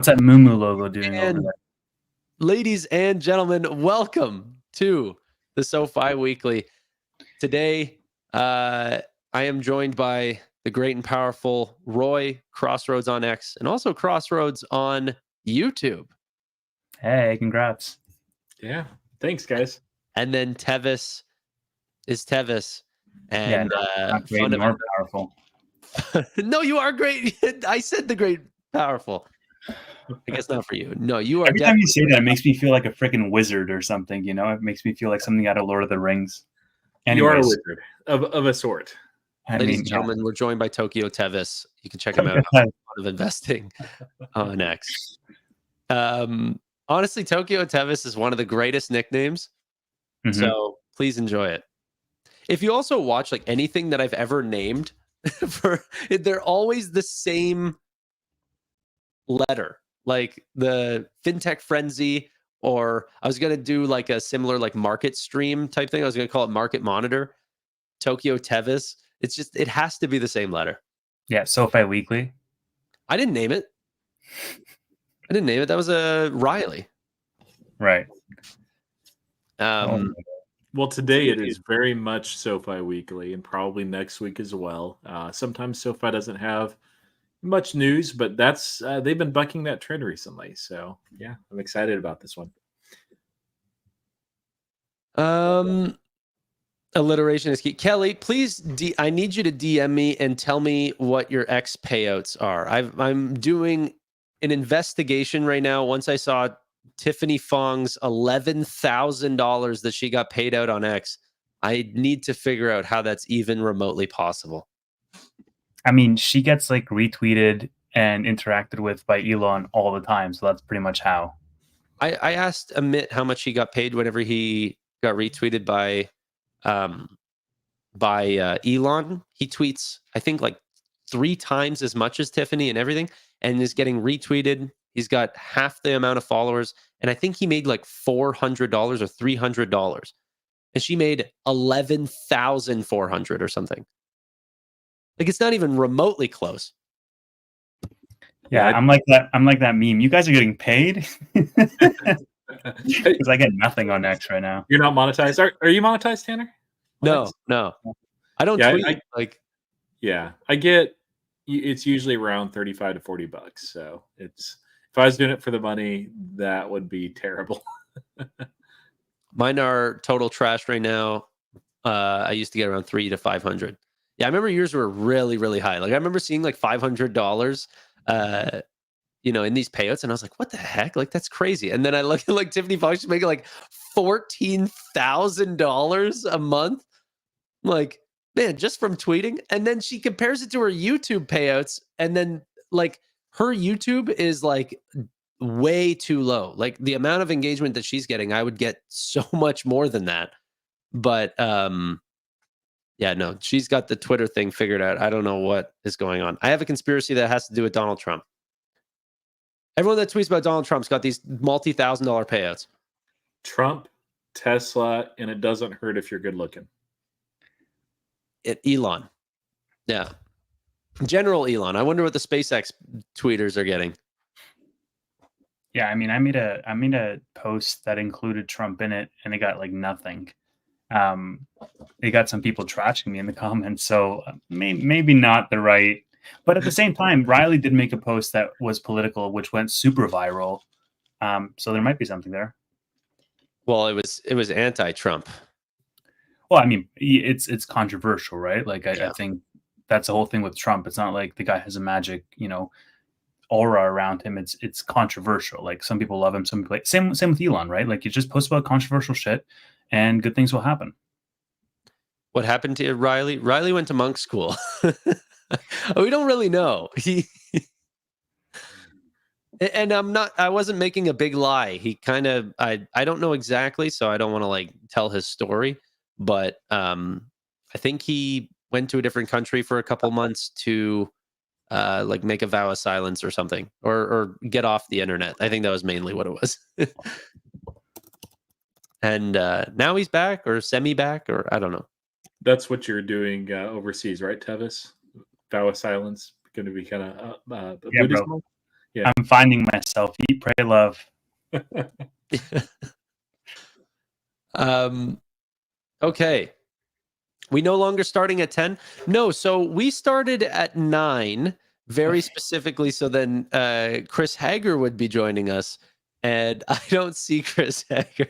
What's that Moomoo logo doing over And there? ladies and gentlemen, welcome to the SoFi Weekly. Today, I am joined by the great and powerful Roy, Crossroads on X, and also Crossroads on YouTube. Hey, congrats. Yeah, thanks, guys. And then Tevis is Tevis. Yeah, And not great, more powerful. No, you are great. I said the great, powerful. I guess not for you. No, you are. Every time you say that, it makes me feel like a freaking wizard or something. You know, it makes me feel like something out of Lord of the Rings. You are a Anyways, wizard of a sort. Ladies and gentlemen, we're joined by Tokyo Tevis. You can check him out on a lot of investing on X. Honestly, Tokyo Tevis is one of the greatest nicknames. Mm-hmm. So please enjoy it. If you also watch like anything that I've ever named, they're always the same letter. Like the FinTech Frenzy, or I was going to do like a similar like market stream type thing. I was going to call it Market Monitor. Tokyo Tevis. It's just, it has to be the same letter. Yeah, SoFi Weekly. I didn't name it. That was a Riley. Right. Well, today it is very much SoFi Weekly, and probably next week as well. Sometimes SoFi doesn't have much news, but that's they've been bucking that trend recently. So yeah, I'm excited about this one. Alliteration is key. Kelly, please, I need you to DM me and tell me what your X payouts are. I'm doing an investigation right now. Once I saw Tiffany Fong's $11,000 that she got paid out on X, I need to figure out how that's even remotely possible. I mean, she gets like retweeted and interacted with by Elon all the time, so that's pretty much how. I asked Amit how much he got paid whenever he got retweeted by Elon. He tweets, I think, like 3 times as much as Tiffany and everything, and is getting retweeted. He's got half the amount of followers, and I think he made like $400 or $300, and she made 11,400 or something. Like, it's not even remotely close. Yeah, I'm like that meme. You guys are getting paid because I get nothing on X right now. You're not monetized. Are you monetized, Tanner? No. I don't tweet. I get. It's usually around $35 to $40. So it's, if I was doing it for the money, that would be terrible. Mine are total trash right now. I used to get around 300 to 500. Yeah, I remember yours were really, really high. Like I remember seeing like $500, in these payouts, and I was like, "What the heck? Like that's crazy." And then I look at like Tiffany Fox, she's making like $14,000 a month. I'm like, man, just from tweeting. And then she compares it to her YouTube payouts, and then like her YouTube is like way too low. Like the amount of engagement that she's getting, I would get so much more than that. But yeah, no, she's got the Twitter thing figured out. I don't know what is going on. I have a conspiracy that has to do with Donald Trump. Everyone that tweets about Donald Trump's got these multi-$1,000 payouts. Trump, Tesla, and it doesn't hurt if you're good looking. Elon. Yeah. General Elon. I wonder what the SpaceX tweeters are getting. Yeah, I mean, I made a post that included Trump in it, and it got like nothing. They got some people trashing me in the comments, so maybe not the right. But at the same time, Riley did make a post that was political, which went super viral. So there might be something there. Well, it was anti-Trump. Well, I mean, it's controversial, right? Like I think that's the whole thing with Trump. It's not like the guy has a magic, aura around him. It's controversial. Like some people love him, some people same with Elon, right? Like you just post about controversial shit and good things will happen. What happened to Riley? Riley went to monk school. We don't really know. And I wasn't making a big lie. He kind of, I don't know exactly, so I don't want to like tell his story, but I think he went to a different country for a couple months to like make a vow of silence or something, or get off the internet. I think that was mainly what it was. And now he's back or semi-back, or I don't know. That's what you're doing overseas, right, Tevis? Vow of silence, going to be kind of Buddhism? I'm finding myself. Eat, pray, love. Okay. We no longer starting at 10? No, so we started at 9 very specifically so then Chris Hager would be joining us, and I don't see Chris Hager.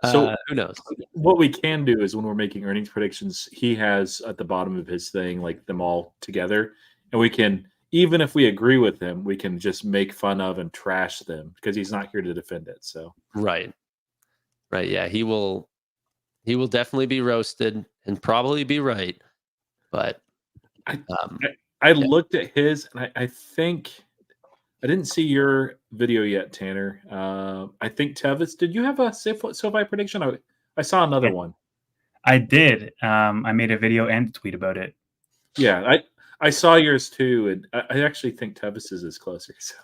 So who knows? What we can do is when we're making earnings predictions, he has at the bottom of his thing like them all together, and we can, even if we agree with him, we can just make fun of and trash them because he's not here to defend it. So right, yeah, he will definitely be roasted and probably be right, but I looked at his, and I think I didn't see your video yet, Tanner. I think Tevis, did you have a SoFi prediction? I saw another one. I did. I made a video and a tweet about it. Yeah, I saw yours too, and I actually think Tevis's is closer. So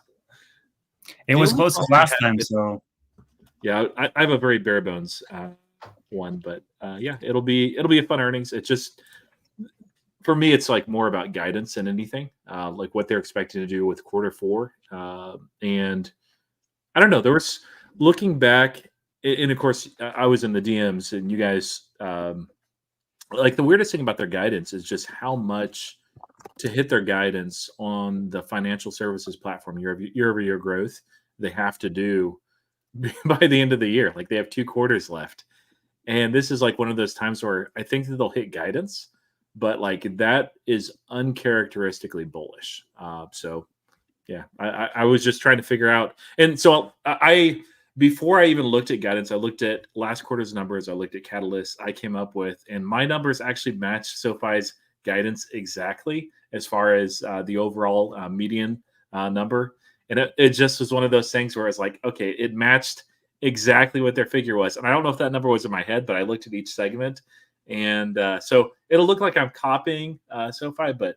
it was closest last time. So yeah, I have a very bare bones one, but yeah, it'll be a fun earnings. It's just, for me, it's like more about guidance than anything, like what they're expecting to do with Q4. And I don't know, there was, looking back, and of course, I was in the DMs, and you guys, like the weirdest thing about their guidance is just how much to hit their guidance on the financial services platform year-over-year growth they have to do by the end of the year. Like they have 2 quarters left. And this is like one of those times where I think that they'll hit guidance, but like that is uncharacteristically bullish. So yeah, I was just trying to figure out. And so I before I even looked at guidance, I looked at last quarter's numbers. I looked at catalysts I came up with, and my numbers actually matched SoFi's guidance exactly as far as the overall median number. And it just was one of those things where it's like, okay, it matched exactly what their figure was. And I don't know if that number was in my head, but I looked at each segment. And so it'll look like I'm copying SoFi, but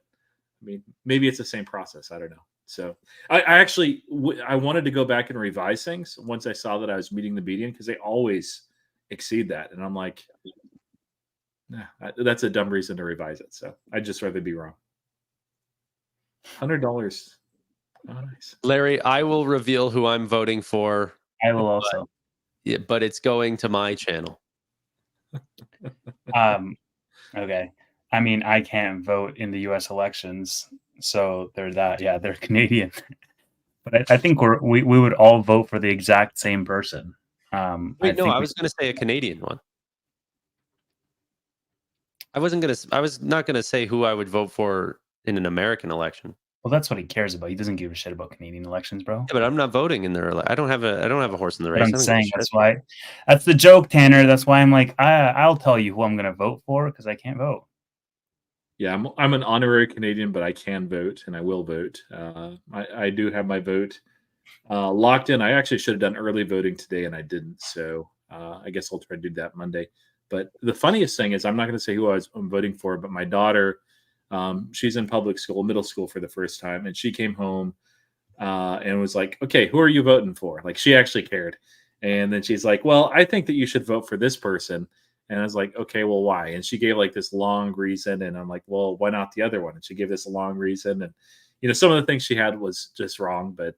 I mean, maybe it's the same process. I don't know. So I actually I wanted to go back and revise things once I saw that I was meeting the median, because they always exceed that. And I'm like, nah, that's a dumb reason to revise it. So I'd just rather be wrong. $100. Oh, nice. Larry, I will reveal who I'm voting for. I will also. Yeah, but it's going to my channel. Okay. I mean, I can't vote in the U.S. elections, so they're that. Yeah, they're Canadian. But I think we would all vote for the exact same person. Wait, no, I was going to say a Canadian one. I was not going to say who I would vote for in an American election. Well, that's what he cares about. He doesn't give a shit about Canadian elections, bro. Yeah, but I'm not voting in their. I don't have a horse in the race. But I'm saying that's the joke, Tanner. That's why I'm like, I'll tell you who I'm going to vote for because I can't vote. Yeah, I'm an honorary Canadian, but I can vote and I will vote. I do have my vote locked in. I actually should have done early voting today, and I didn't. So I guess I'll try to do that Monday. But the funniest thing is, I'm not going to say who I'm voting for, but my daughter, she's in public school, middle school for the first time, and she came home and was like, "Okay, who are you voting for?" Like she actually cared. And then she's like, "Well, I think that you should vote for this person." And I was like, "Okay, well, why?" And she gave like this long reason, and I'm like, "Well, why not the other one?" And she gave this long reason, and some of the things she had was just wrong, but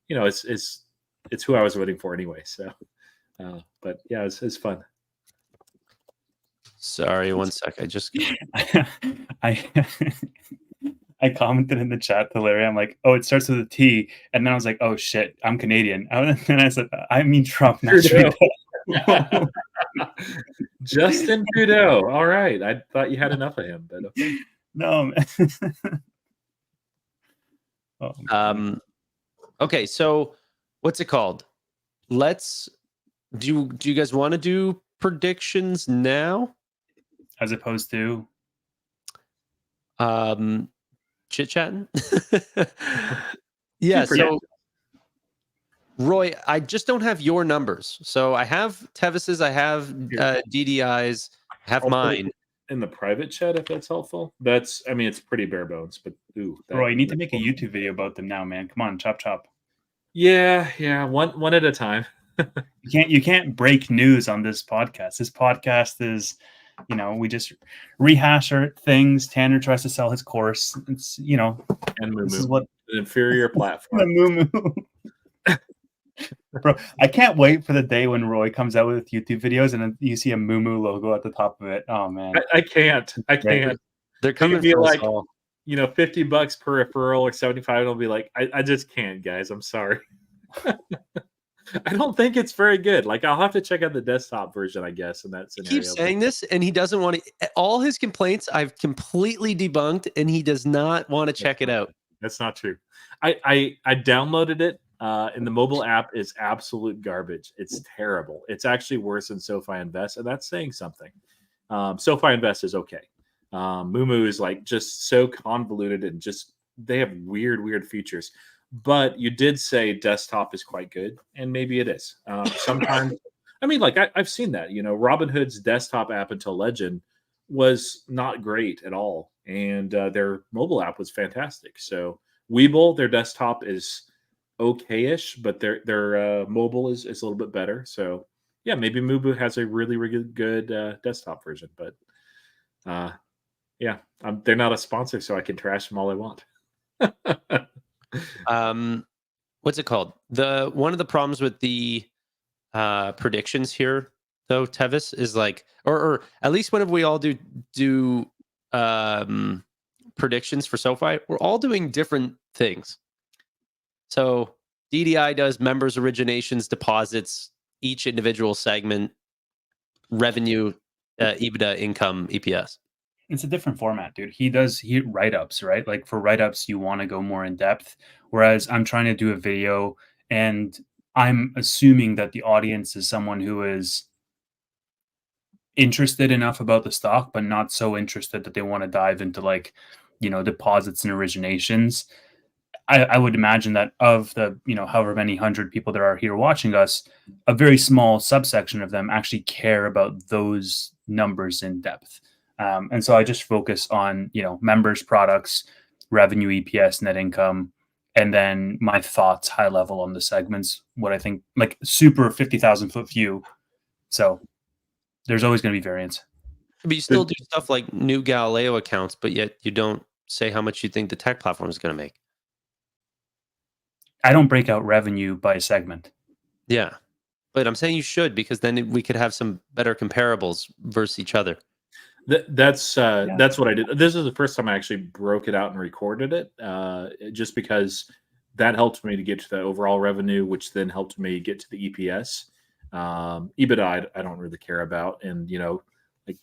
it's who I was voting for anyway. So, but yeah, it's fun. Sorry, one sec. I just I commented in the chat to Larry. I'm like, "Oh, it starts with a T," and then I was like, "Oh shit, I'm Canadian." And then I said, "I mean Trump, not Trudeau." Justin Trudeau. All right, I thought you had enough of him, but okay. No. Man. Okay, so what's it called? Do you guys want to do predictions now? As opposed to chit-chatting? Yeah, so Roy, I just don't have your numbers. So I have Tevis's, I have DDI's, I have mine. In the private chat, if that's helpful. It's pretty bare bones, but Roy, you need to make a YouTube video about them now, man. Come on, chop. Yeah, one at a time. You can't break news on this podcast. This podcast is, we just rehash our things. Tanner tries to sell his course. It's, and this is what an inferior The platform. Moomoo. Bro, I can't wait for the day when Roy comes out with YouTube videos and then you see a Moomoo logo at the top of it. Oh man, I can't. I Right. can't. They're They coming could be for us like, all. $50 per referral or 75. It'll be like, I just can't, guys. I'm sorry. I don't think it's very good. Like, I'll have to check out the desktop version, I guess, in that He scenario. keeps saying this, and he doesn't want to. All his complaints, I've completely debunked, and he does not want to check it out. That's not true. I downloaded it, and the mobile app is absolute garbage. It's terrible. It's actually worse than SoFi Invest, and that's saying something. SoFi Invest is okay. Moomoo is like just so convoluted and just they have weird features. But you did say desktop is quite good, and maybe it is. Sometimes, I mean, like I've seen that. Robinhood's desktop app until Legend was not great at all, and their mobile app was fantastic. So Webull, their desktop is okay-ish, but their mobile is a little bit better. So yeah, maybe Moomoo has a really good desktop version, but yeah, they're not a sponsor, so I can trash them all I want. What's it called? One of the problems with the predictions here, though, Tevis, is like, or at least whenever we all do predictions for SoFi, we're all doing different things. So DDI does members, originations, deposits, each individual segment, revenue, EBITDA, income, EPS. It's a different format, dude. He write-ups, right? Like for write-ups, you want to go more in depth. Whereas I'm trying to do a video and I'm assuming that the audience is someone who is interested enough about the stock, but not so interested that they want to dive into deposits and originations. I would imagine that of the, however many hundred people there are here watching us, a very small subsection of them actually care about those numbers in depth. And so I just focus on, members, products, revenue, EPS, net income, and then my thoughts high level on the segments, what I think, like super 50,000 foot view. So there's always going to be variance. But you still do stuff like new Galileo accounts, but yet you don't say how much you think the tech platform is going to make. I don't break out revenue by segment. Yeah. But I'm saying you should, because then we could have some better comparables versus each other. That's what I did. This is the first time I actually broke it out and recorded it, just because that helped me to get to the overall revenue, which then helped me get to the EPS. EBITDA, I don't really care about, and like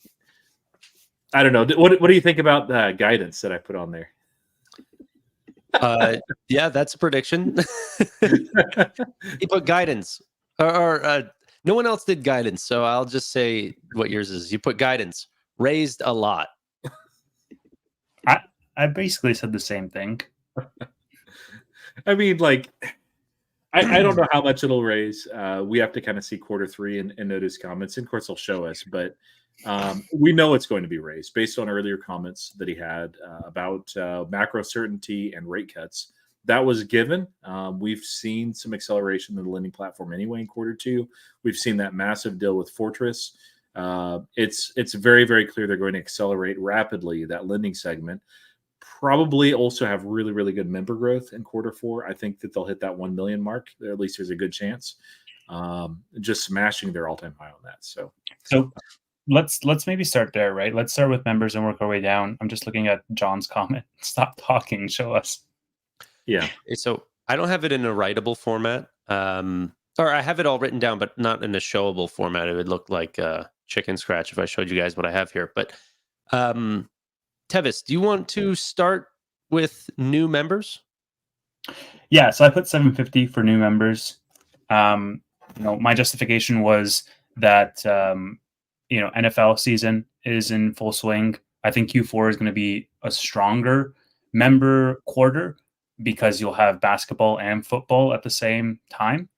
I don't know. What do you think about the guidance that I put on there? Yeah, that's a prediction. He put guidance, or no one else did guidance, so I'll just say what yours is. You put guidance. Raised a lot. I basically said the same thing. I mean, like, I don't know how much it'll raise. We have to kind of see Q3 and notice comments. And of course, they'll show us, but we know it's going to be raised based on earlier comments that he had about macro certainty and rate cuts. That was given. We've seen some acceleration in the lending platform anyway in Q2. We've seen that massive deal with Fortress. It's very clear they're going to accelerate rapidly that lending segment. Probably also have really good member growth in Q4. I think that they'll hit that 1 million mark. At least there's a good chance. Just smashing their all-time high on that. So let's maybe start there, right? Let's start with members and work our way down. I'm just looking at John's comment. Stop talking. Show us. Yeah. So I don't have it in a writable format. Or I have it all written down, but not in a showable format. It would look like chicken scratch if I showed you guys what I have here. But Tevis, do you want to start with new members? Yeah, so I put 750 for new members. My justification was that NFL season is in full swing. I think Q4 is going to be a stronger member quarter because you'll have basketball and football at the same time.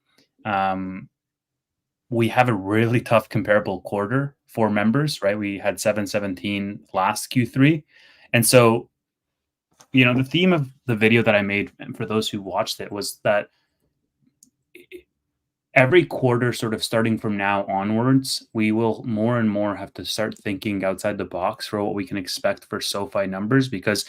We have a really tough comparable quarter for members, right? We had 717 last Q3. And so, the theme of the video that I made, and for those who watched it, was that every quarter, sort of starting from now onwards, we will more and more have to start thinking outside the box for what we can expect for SoFi numbers, because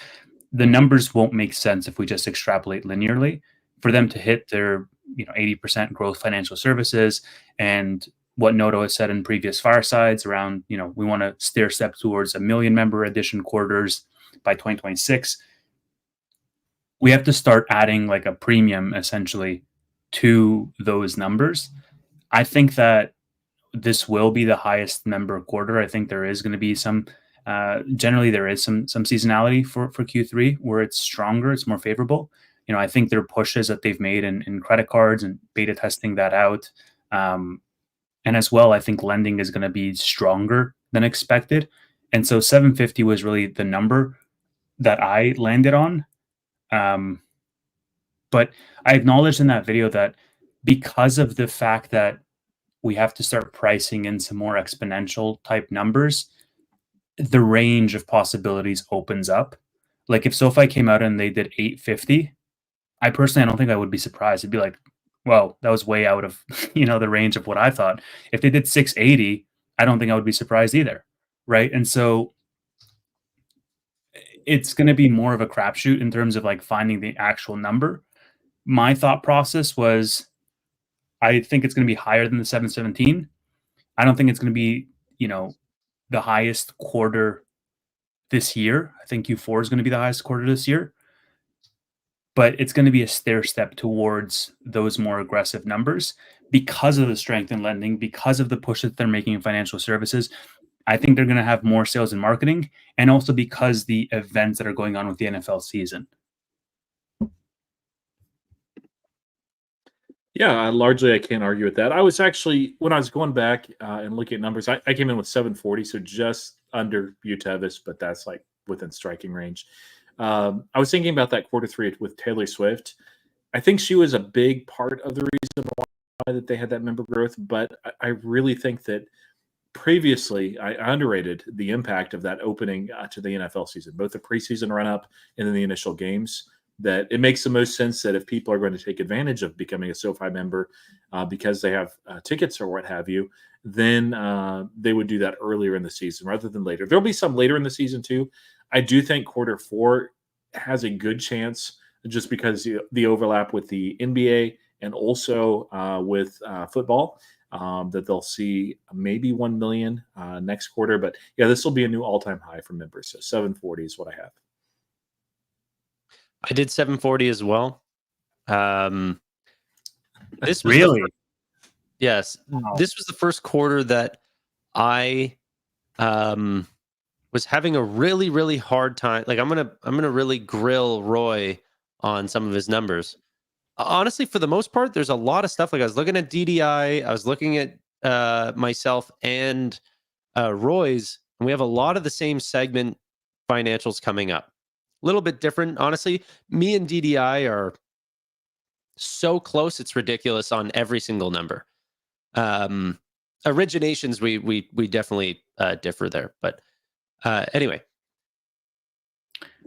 the numbers won't make sense if we just extrapolate linearly. For them to hit their 80% growth financial services, and what Noto has said in previous firesides around, we want to stair step towards 1 million member addition quarters by 2026. We have to start adding like a premium essentially to those numbers. I think that this will be the highest member quarter. I think there is going to be some, generally there is some seasonality for Q3 where it's stronger, it's more favorable. I think there are pushes that they've made in credit cards and beta testing that out. And as well, I think lending is going to be stronger than expected. And so 750 was really the number that I landed on. But I acknowledged in that video that because of the fact that we have to start pricing in some more exponential type numbers, the range of possibilities opens up. Like if SoFi came out and they did 850, I don't think I would be surprised. It'd be like, well, that was way out of the range of what I thought. If they did 680, I don't think I would be surprised either, right? And so it's going to be more of a crapshoot in terms of like finding the actual number. My thought process was, I think it's going to be higher than the 717. I don't think it's going to be, the highest quarter this year. I think Q4 is going to be the highest quarter this year. But it's going to be a stair step towards those more aggressive numbers because of the strength in lending, because of the push that they're making in financial services. I think they're going to have more sales and marketing, and also because the events that are going on with the NFL season. Yeah, largely I can't argue with that. I was actually, when I was going back and looking at numbers, I came in with 740, so just under Utevis, but that's like within striking range. I was thinking about that Q3 with Taylor Swift. I think she was a big part of the reason why that they had that member growth, but I really think that previously I underrated the impact of that opening to the NFL season, both the preseason run-up and then the initial games. That it makes the most sense that if people are going to take advantage of becoming a SoFi member because they have tickets or what have you, then they would do that earlier in the season rather than later. There'll be some later in the season too. I do think Q4 has a good chance just because the overlap with the NBA and also with football that they'll see maybe 1 million next quarter. But yeah, this will be a new all-time high for members. So 740 is what I have. I did 740 as well. This was Really? yes. Wow. This was the first quarter that I was having a really, really hard time. Like I'm gonna really grill Roy on some of his numbers. Honestly, for the most part, there's a lot of stuff. Like I was looking at DDI, I was looking at myself and Roy's, and we have a lot of the same segment financials coming up. A little bit different, honestly. Me and DDI are so close; it's ridiculous on every single number. Originations, we definitely differ there. But anyway,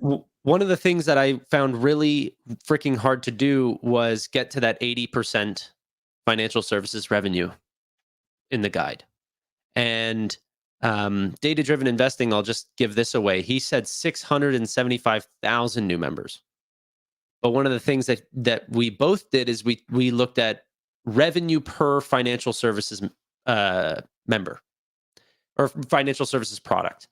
one of the things that I found really freaking hard to do was get to that 80% financial services revenue in the guide, and data-driven investing, I'll just give this away. He said 675,000 new members. But one of the things that we both did is we looked at revenue per financial services member or financial services product.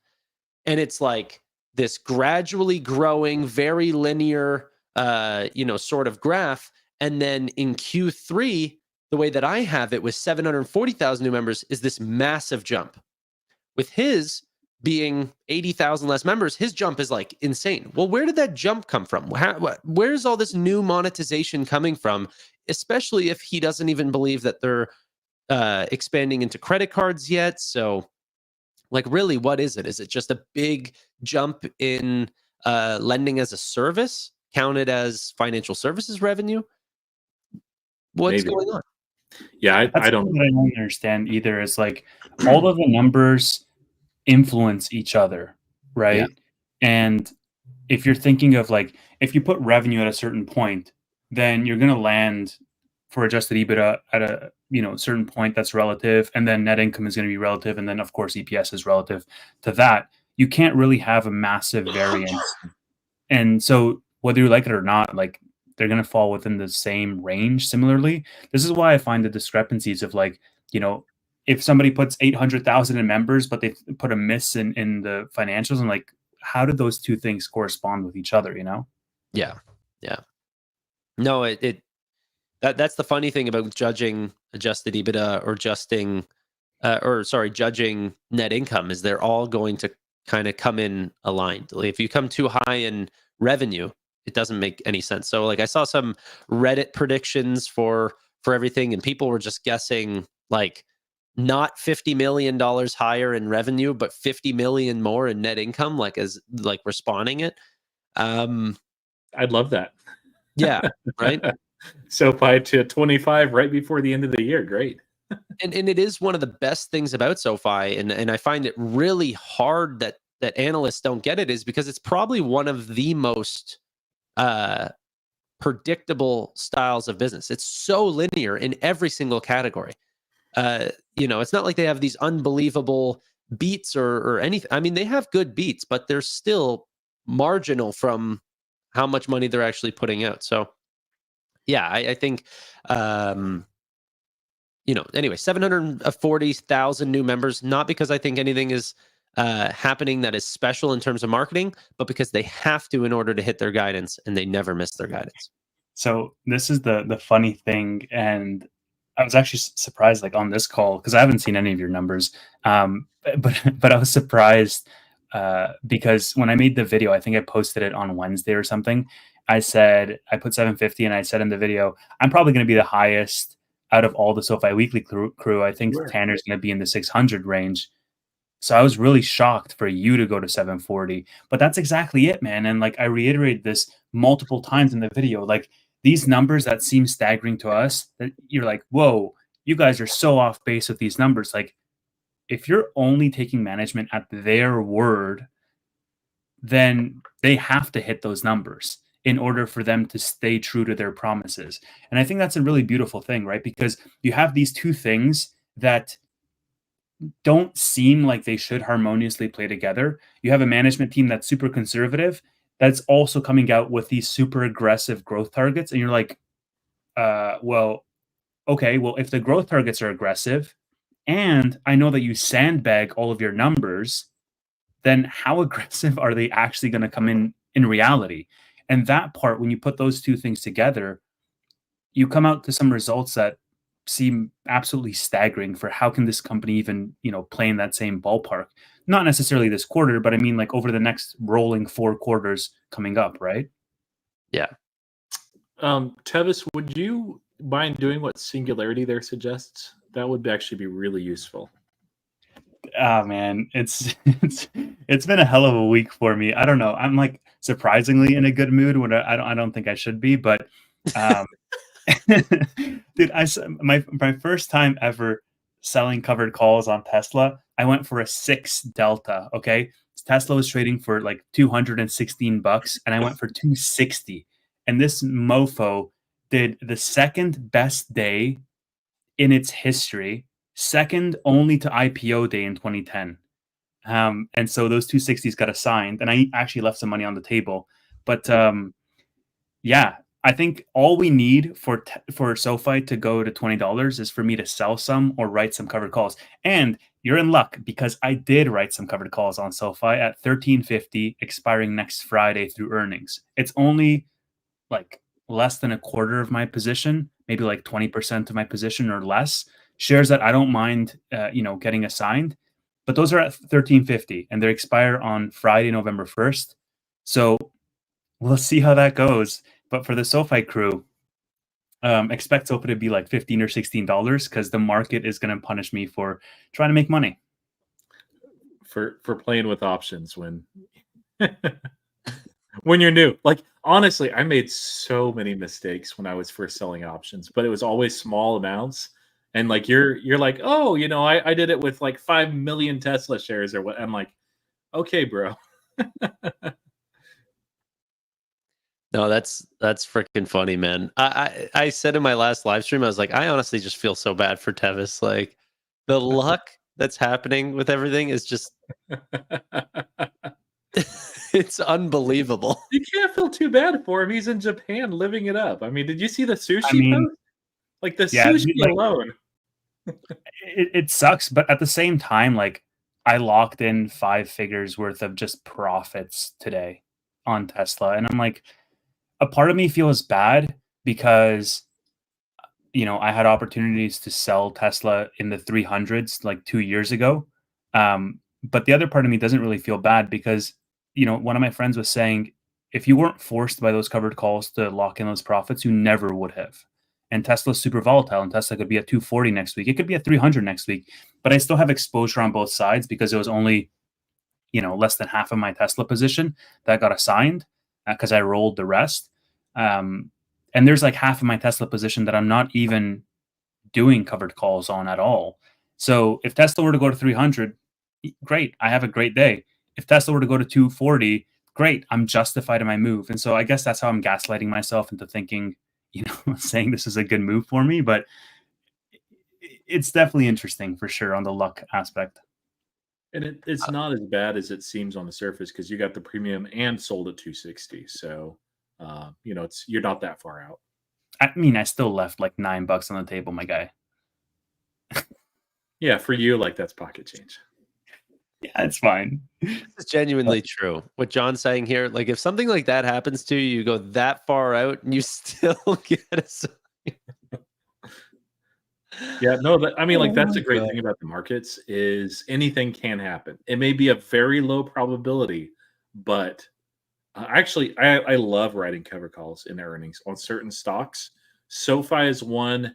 And it's like this gradually growing, very linear, sort of graph. And then in Q3, the way that I have it with 740,000 new members is this massive jump. With his being 80,000 less members, his jump is like insane. Well, where did that jump come from? Where's all this new monetization coming from? Especially if he doesn't even believe that they're expanding into credit cards yet. So, like, really, what is it? Is it just a big jump in lending as a service, counted as financial services revenue? What's going on? Yeah, I don't understand either. Is like all of the numbers influence each other, right? Yeah. And if you're thinking of like, if you put revenue at a certain point, then you're going to land for adjusted EBITDA at a certain point that's relative, and then net income is going to be relative, and then of course EPS is relative to that. You can't really have a massive variance And so whether you like it or not, like they're going to fall within the same range similarly. This is why I find the discrepancies of like, you know, if somebody puts 800,000 in members, but they put a miss in the financials, and like, how did those two things correspond with each other, you know? Yeah. Yeah. No, that's the funny thing about judging adjusted EBITDA or judging net income is they're all going to kind of come in aligned. Like if you come too high in revenue, it doesn't make any sense. So like I saw some Reddit predictions for everything, and people were just guessing like not $50 million higher in revenue, but 50 million more in net income, like as like responding it. I'd love that. Yeah, right. SoFi to 25 right before the end of the year. Great. And it is one of the best things about SoFi, and I find it really hard that analysts don't get it, is because it's probably one of the most predictable styles of business. It's so linear in every single category. It's not like they have these unbelievable beats or anything. I mean, they have good beats, but they're still marginal from how much money they're actually putting out. So yeah, I think anyway, 740,000 new members, not because I think anything is happening that is special in terms of marketing, but because they have to in order to hit their guidance, and they never miss their guidance. So this is the funny thing, and I was actually surprised, like on this call, because I haven't seen any of your numbers, but I was surprised because when I made the video, I think I posted it on Wednesday or something. I said I put 750, and I said in the video, I'm probably going to be the highest out of all the SoFi Weekly crew. I think Tanner's going to be in the 600 range. So I was really shocked for you to go to 740, but that's exactly it, man. And like I reiterated this multiple times in the video, like these numbers that seem staggering to us, that you're like, whoa, you guys are so off base with these numbers. Like if you're only taking management at their word, then they have to hit those numbers in order for them to stay true to their promises. And I think that's a really beautiful thing, right? Because you have these two things that don't seem like they should harmoniously play together. You have a management team that's super conservative, that's also coming out with these super aggressive growth targets. And you're like, well, okay, well, if the growth targets are aggressive, and I know that you sandbag all of your numbers, then how aggressive are they actually going to come in reality? And that part, when you put those two things together, you come out to some results that seem absolutely staggering for how can this company even, play in that same ballpark. Not necessarily this quarter, but I mean like over the next rolling 4 quarters coming up, right? Yeah. Tevis, would you mind doing what Singularity there suggests? That would actually be really useful. Oh man, it's been a hell of a week for me. I don't know. I'm like surprisingly in a good mood when I don't think I should be, but dude, my first time ever selling covered calls on Tesla, I went for a 6 delta. Okay, Tesla was trading for like $216, and I went for 260. And this mofo did the second best day in its history, second only to IPO day in 2010. And so those 260s got assigned, and I actually left some money on the table. But yeah, I think all we need for SoFi to go to $20 is for me to sell some or write some covered calls. And you're in luck because I did write some covered calls on SoFi at 13.50, expiring next Friday through earnings. It's only like less than a quarter of my position, maybe like 20% of my position or less. Shares that I don't mind, getting assigned, but those are at 13.50 and they expire on Friday, November 1st. So we'll see how that goes. But for the SoFi crew, expect SoFi to be like $15 or $16 because the market is going to punish me for trying to make money. For playing with options when when you're new. Like honestly, I made so many mistakes when I was first selling options, but it was always small amounts. And like you're like, oh, I did it with like 5 million Tesla shares or what. I'm like, okay, bro. No, that's freaking funny, man. I said in my last live stream, I was like, I honestly just feel so bad for Tevis. Like the luck that's happening with everything is just It's unbelievable. You can't feel too bad for him. He's in Japan living it up. I mean, did you see the I sushi mean, post? Like the yeah, sushi like alone. it sucks, but at the same time, like I locked in 5 figures worth of just profits today on Tesla, and I'm like, a part of me feels bad because I had opportunities to sell Tesla in the 300s like 2 years ago. But the other part of me doesn't really feel bad because, one of my friends was saying, if you weren't forced by those covered calls to lock in those profits, you never would have. And Tesla's super volatile, and Tesla could be at 240 next week. It could be at 300 next week. But I still have exposure on both sides because it was only, less than half of my Tesla position that got assigned because I rolled the rest. And there's like half of my Tesla position that I'm not even doing covered calls on at all. So if Tesla were to go to 300, great, I have a great day. If Tesla were to go to 240, great, I'm justified in my move. And so I guess that's how I'm gaslighting myself into thinking, saying this is a good move for me. But it's definitely interesting for sure on the luck aspect. And it's not as bad as it seems on the surface because you got the premium and sold at 260. So, you're not that far out. I mean, I still left like $9 on the table, my guy. Yeah, for you, like that's pocket change. Yeah, it's fine. This is genuinely true. What John's saying here, like if something like that happens to you, you go that far out and you still get a Yeah, no, I mean, like that's my a great God. thing about the markets is anything can happen. It may be a very low probability, but actually, I love writing cover calls in earnings on certain stocks. SoFi is one.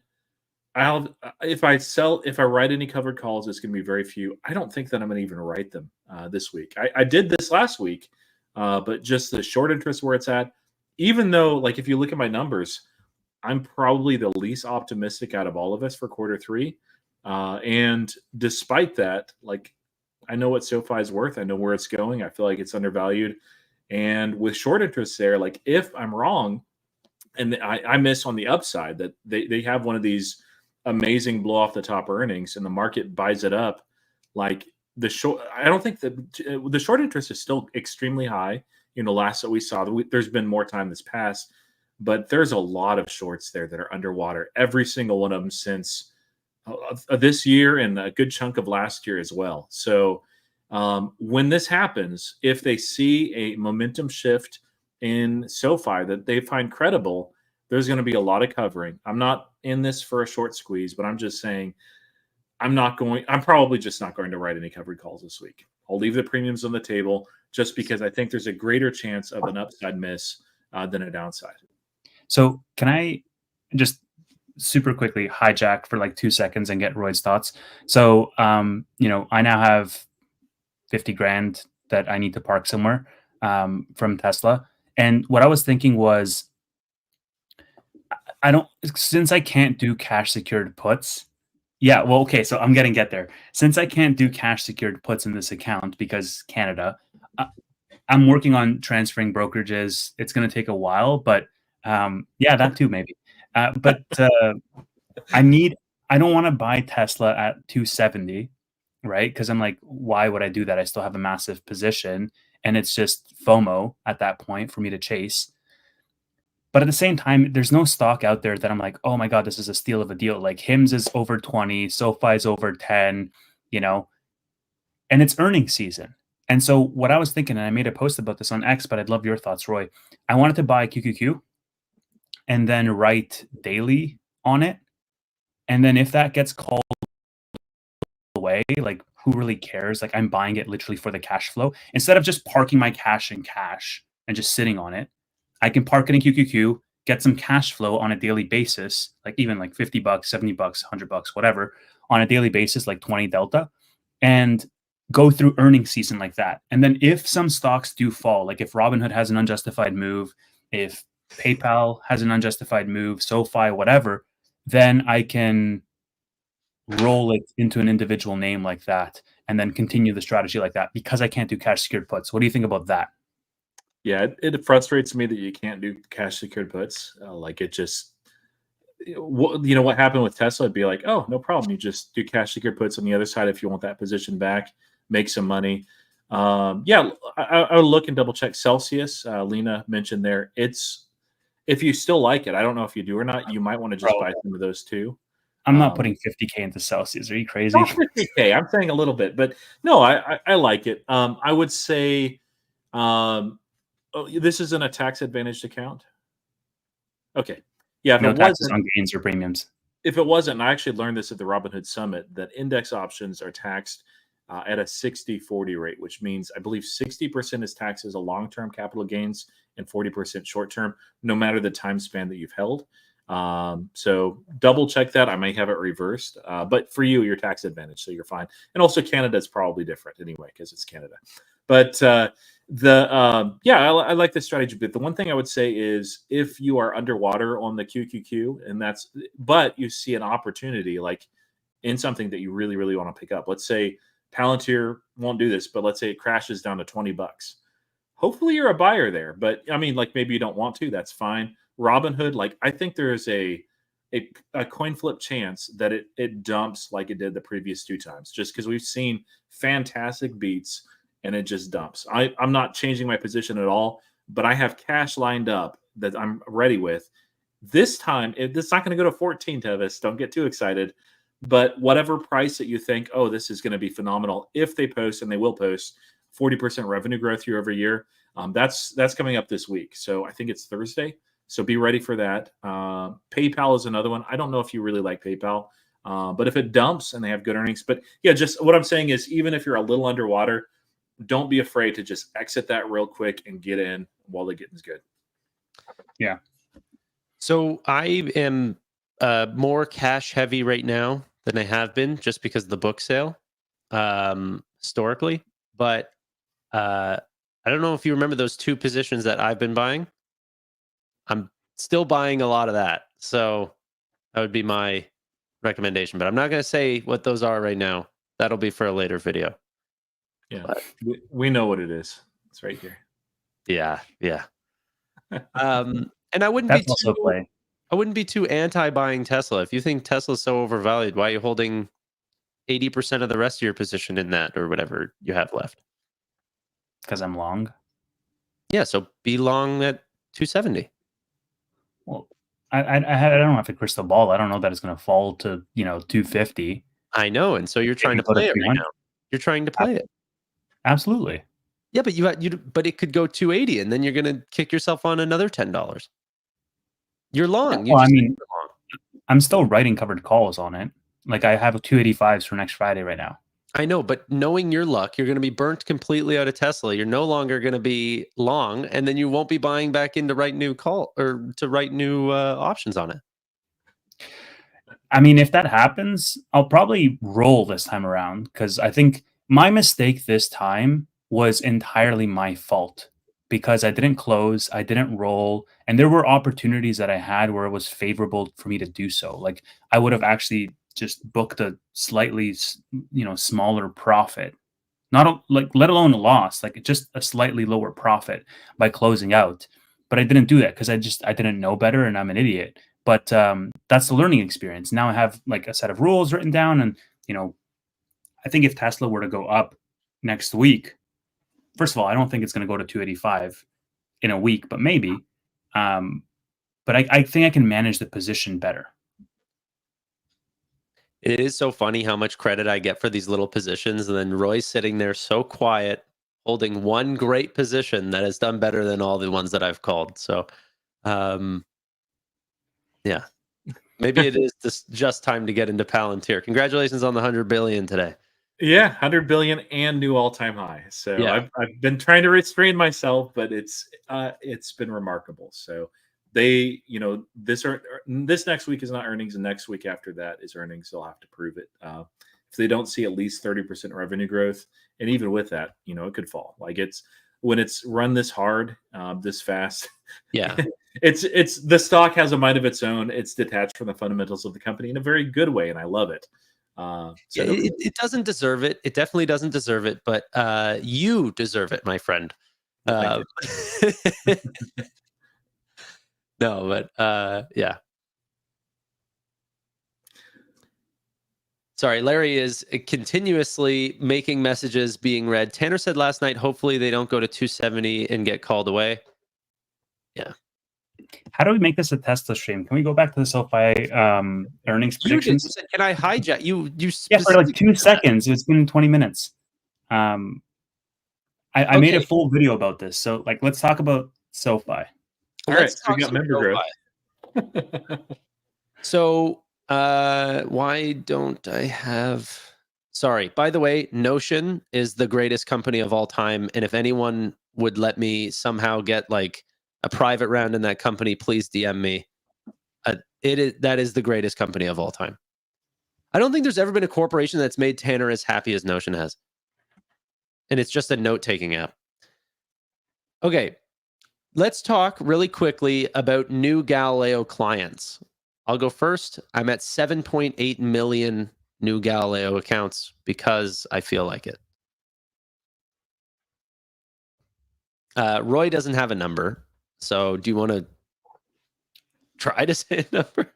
If I write any covered calls, it's going to be very few. I don't think that I'm going to even write them this week. I did this last week, but just the short interest where it's at. Even though, like, if you look at my numbers, I'm probably the least optimistic out of all of us for quarter three. And despite that, like, I know what SoFi is worth. I know where it's going. I feel like it's undervalued. And with short interest there, like if I'm wrong and I miss on the upside that they have one of these amazing blow off the top earnings and the market buys it up, like I don't think that the short interest is still extremely high. Last that we saw, there's been more time that's passed, but there's a lot of shorts there that are underwater. Every single one of them since this year and a good chunk of last year as well. So when this happens, if they see a momentum shift in SoFi that they find credible, there's going to be a lot of covering. I'm not in this for a short squeeze, but I'm just saying I'm probably just not going to write any covered calls this week. I'll leave the premiums on the table just because I think there's a greater chance of an upside miss than a downside. So can I just super quickly hijack for like 2 seconds and get Roy's thoughts? So, I now have 50 grand that I need to park somewhere from Tesla. And what I was thinking was, since I can't do cash secured puts. Yeah, well, okay, so I'm gonna get there. Since I can't do cash secured puts in this account because Canada, I'm working on transferring brokerages. It's gonna take a while, but yeah, that too maybe. But I don't want to buy Tesla at 270, right? Because I'm like, why would I do that? I still have a massive position, and it's just FOMO at that point for me to chase. But at the same time, there's no stock out there that I'm like, oh my God, this is a steal of a deal. Like Hims is over 20, SoFi's over 10, and it's earnings season. And so what I was thinking, and I made a post about this on X, but I'd love your thoughts, Roy. I wanted to buy QQQ and then write daily on it. And then if that gets called away, like who really cares? Like I'm buying it literally for the cash flow. Instead of just parking my cash in cash and just sitting on it, I can park it in QQQ, get some cash flow on a daily basis, like even like $50, $70, $100, whatever, on a daily basis, like 20 delta, and go through earnings season like that. And then if some stocks do fall, like if Robinhood has an unjustified move, if PayPal has an unjustified move, SoFi, whatever, then I can roll it into an individual name like that and then continue the strategy like that because I can't do cash secured puts. What do you think about that? Yeah, it frustrates me that you can't do cash secured puts. Like it just, what happened with Tesla? It'd be like, oh, no problem. You just do cash secured puts on the other side if you want that position back, make some money. Yeah, I would look and double check Celsius. Lena mentioned there. It's if you still like it. I don't know if you do or not. You might want to just Bro, buy some of those too. I'm not putting 50K into Celsius. Are you crazy? Not 50K. I'm saying a little bit, but no, I like it. I would say, this isn't a tax advantaged account. Okay, yeah. No taxes on gains or premiums. If it wasn't, and I actually learned this at the Robinhood Summit, that index options are taxed at a 60-40 rate, which means I believe 60% is taxed as a long-term capital gains and 40% short-term, no matter the time span that you've held. So double check that. I may have it reversed, but for you, you're tax advantage, so you're fine. And also Canada is probably different anyway because it's Canada. But I like this strategy. But the one thing I would say is if you are underwater on the QQQ, but you see an opportunity like in something that you really, really want to pick up. Let's say Palantir won't do this, but let's say it crashes down to $20. Hopefully you're a buyer there. But I mean, like maybe you don't want to, that's fine. Robinhood, like I think there is a coin flip chance that it dumps like it did the previous 2 times, just because we've seen fantastic beats and it just dumps. I'm not changing my position at all, but I have cash lined up that I'm ready with. This time, it's not going to go to 14, Tevis. Don't get too excited. But whatever price that you think, oh, this is going to be phenomenal, if they post, and they will post 40% revenue growth year over year, that's coming up this week. So I think it's Thursday. So be ready for that. PayPal is another one. I don't know if you really like PayPal, but if it dumps and they have good earnings, but yeah, just what I'm saying is even if you're a little underwater, don't be afraid to just exit that real quick and get in while the getting's good. Yeah. So I am more cash heavy right now than I have been just because of the book sale historically. But I don't know if you remember those 2 positions that I've been buying. I'm still buying a lot of that. So that would be my recommendation. But I'm not going to say what those are right now. That'll be for a later video. Yeah, we know what it is. It's right here. Yeah. And I wouldn't That's be also too play. I wouldn't be too anti-buying Tesla. If you think Tesla's so overvalued, why are you holding 80% of the rest of your position in that or whatever you have left? Because I'm long. Yeah, so be long at 270. Well, I don't have a crystal ball. I don't know that it's going to fall to 250. I know, and so you're trying to go to play it right 300. now. You're trying to play it. Absolutely. Yeah, but but it could go 280, and then you're going to kick yourself on another $10. You're long. Well, I mean, you're long. I'm still writing covered calls on it. Like I have 285s for next Friday right now. I know, but knowing your luck, you're going to be burnt completely out of Tesla. You're no longer going to be long, and then you won't be buying back in to write new options on it. I mean, if that happens, I'll probably roll this time around because I think my mistake this time was entirely my fault because I didn't close, I didn't roll, and there were opportunities that I had where it was favorable for me to do so. Like I would have actually just booked a slightly, smaller profit, let alone a loss, like just a slightly lower profit by closing out. But I didn't do that because I didn't know better and I'm an idiot. But that's the learning experience. Now I have like a set of rules written down, and I think if Tesla were to go up next week, first of all, I don't think it's going to go to 285 in a week, but maybe. But I think I can manage the position better. It is so funny how much credit I get for these little positions, and then Roy's sitting there so quiet, holding one great position that has done better than all the ones that I've called. So, yeah, maybe it is just time to get into Palantir. Congratulations on the 100 billion today. Yeah, 100 billion and new all-time high. So Yeah. I've been trying to restrain myself, but it's been remarkable. So they, this next week is not earnings, and next week after that is earnings. They'll have to prove it. If they don't see at least 30% revenue growth, and even with that, it could fall. Like when it's run this hard, this fast. Yeah. It's the stock has a mind of its own. It's detached from the fundamentals of the company in a very good way, and I love it. It doesn't deserve it. It definitely doesn't deserve it, but you deserve it, my friend. No, but yeah. Sorry, Larry is continuously making messages being read. Tanner said last night, hopefully they don't go to 270 and get called away. Yeah. How do we make this a Tesla stream? Can we go back to the SoFi earnings You did. You predictions? said, can I hijack? You Yeah, for like 2 specifically said that. seconds. It's been 20 minutes. I made a Okay. full video about this. So like, let's talk about SoFi. All Let's right, so we talk got some member SoFi. growth. So why don't I have... Sorry, by the way, Notion is the greatest company of all time. And if anyone would let me somehow get like a private round in that company, please DM me. That is the greatest company of all time. I don't think there's ever been a corporation that's made Tanner as happy as Notion has. And it's just a note-taking app. Okay, let's talk really quickly about new Galileo clients. I'll go first. I'm at 7.8 million new Galileo accounts because I feel like it. Roy doesn't have a number. So do you want to try to say a number?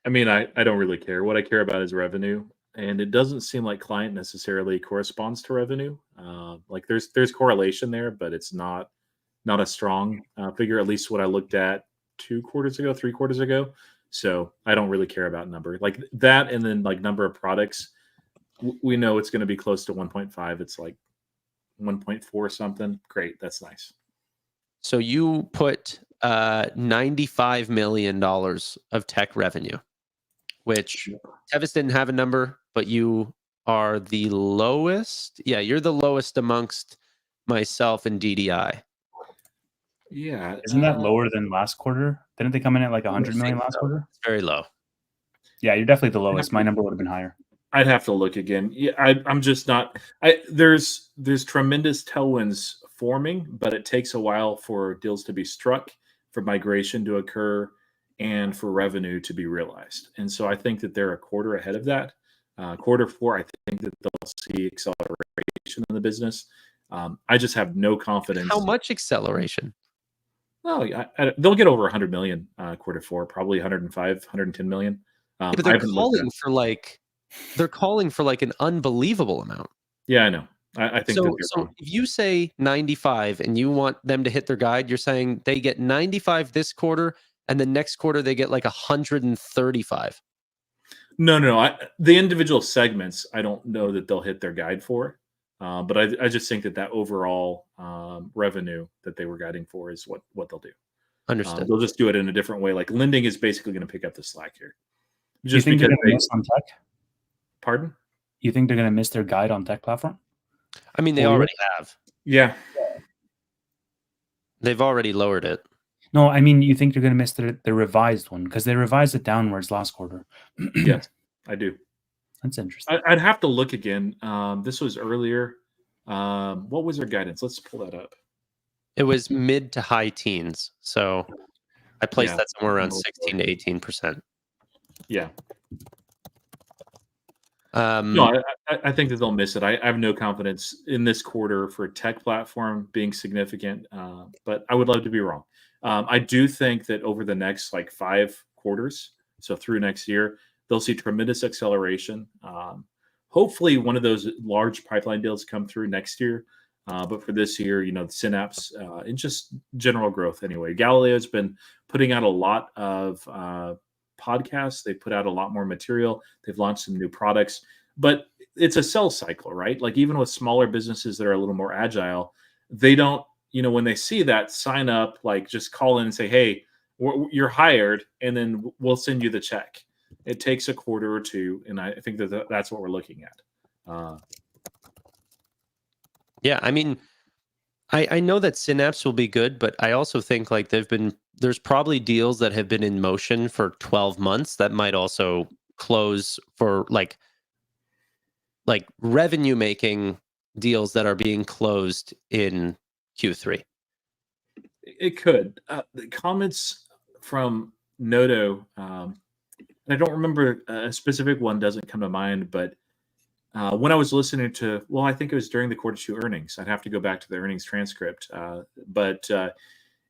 I mean, I don't really care. What I care about is revenue, and it doesn't seem like client necessarily corresponds to revenue. Like there's correlation there, but it's not a strong figure. At least what I looked at 3 quarters ago. So I don't really care about number like that, and then like number of products. We know it's going to be close to 1.5. It's like 1.4 something. Great, that's nice. So you put $95 million of tech revenue, which Tevis didn't have a number, but you are the lowest. Yeah, you're the lowest amongst myself and DDI. Yeah. Isn't that lower than last quarter? Didn't they come in at like 100 million last quarter? It's very low. Yeah, you're definitely the lowest. My number would have been higher. I'd have to look again. Yeah, I'm just not. There's tremendous tailwinds forming, but it takes a while for deals to be struck, for migration to occur, and for revenue to be realized. And so I think that they're a quarter ahead of that. Quarter 4, I think that they'll see acceleration in the business. I just have no confidence. How much acceleration? Oh, they'll get over 100 million quarter 4, probably 105, 110 million. Yeah, but they're calling for like an unbelievable amount. Yeah, I know. I think so. So if you say 95 and you want them to hit their guide, you're saying they get 95 this quarter, and the next quarter they get like 135. No. The individual segments, I don't know that they'll hit their guide for, but I just think that overall revenue that they were guiding for is what they'll do. Understood. They'll just do it in a different way. Like lending is basically going to pick up the slack here. Just do you think they're going to miss on tech? Pardon? You think they're going to miss their guide on tech platform? I mean, they already have. Yeah. They've already lowered it. No, I mean, you think they're going to miss the revised one because they revised it downwards last quarter. Yes, I do. That's interesting. I'd have to look again. This was earlier. What was their guidance? Let's pull that up. It was mid to high teens. So I placed that somewhere around 16 to 18%. Yeah. No, I think that they'll miss it. I have no confidence in this quarter for a tech platform being significant, but I would love to be wrong. I do think that over the next like 5 quarters, so through next year, they'll see tremendous acceleration. Hopefully, one of those large pipeline deals come through next year. But for this year, the Synapse and just general growth anyway. Galileo's been putting out a lot of podcasts. They put out a lot more material. They've launched some new products, but it's a sales cycle, right? Like even with smaller businesses that are a little more agile, they don't, when they see that, sign up, like just call in and say, hey, you're hired, and then we'll send you the check. It takes a quarter or two, and I think that's what we're looking at. Yeah, I mean, I know that Synapse will be good, but I also think like there's probably deals that have been in motion for 12 months that might also close for like revenue making deals that are being closed in Q3. It could. The comments from Noto, and I don't remember a specific one, doesn't come to mind, but when I was listening to, I think it was during the quarter 2 earnings. I'd have to go back to the earnings transcript, but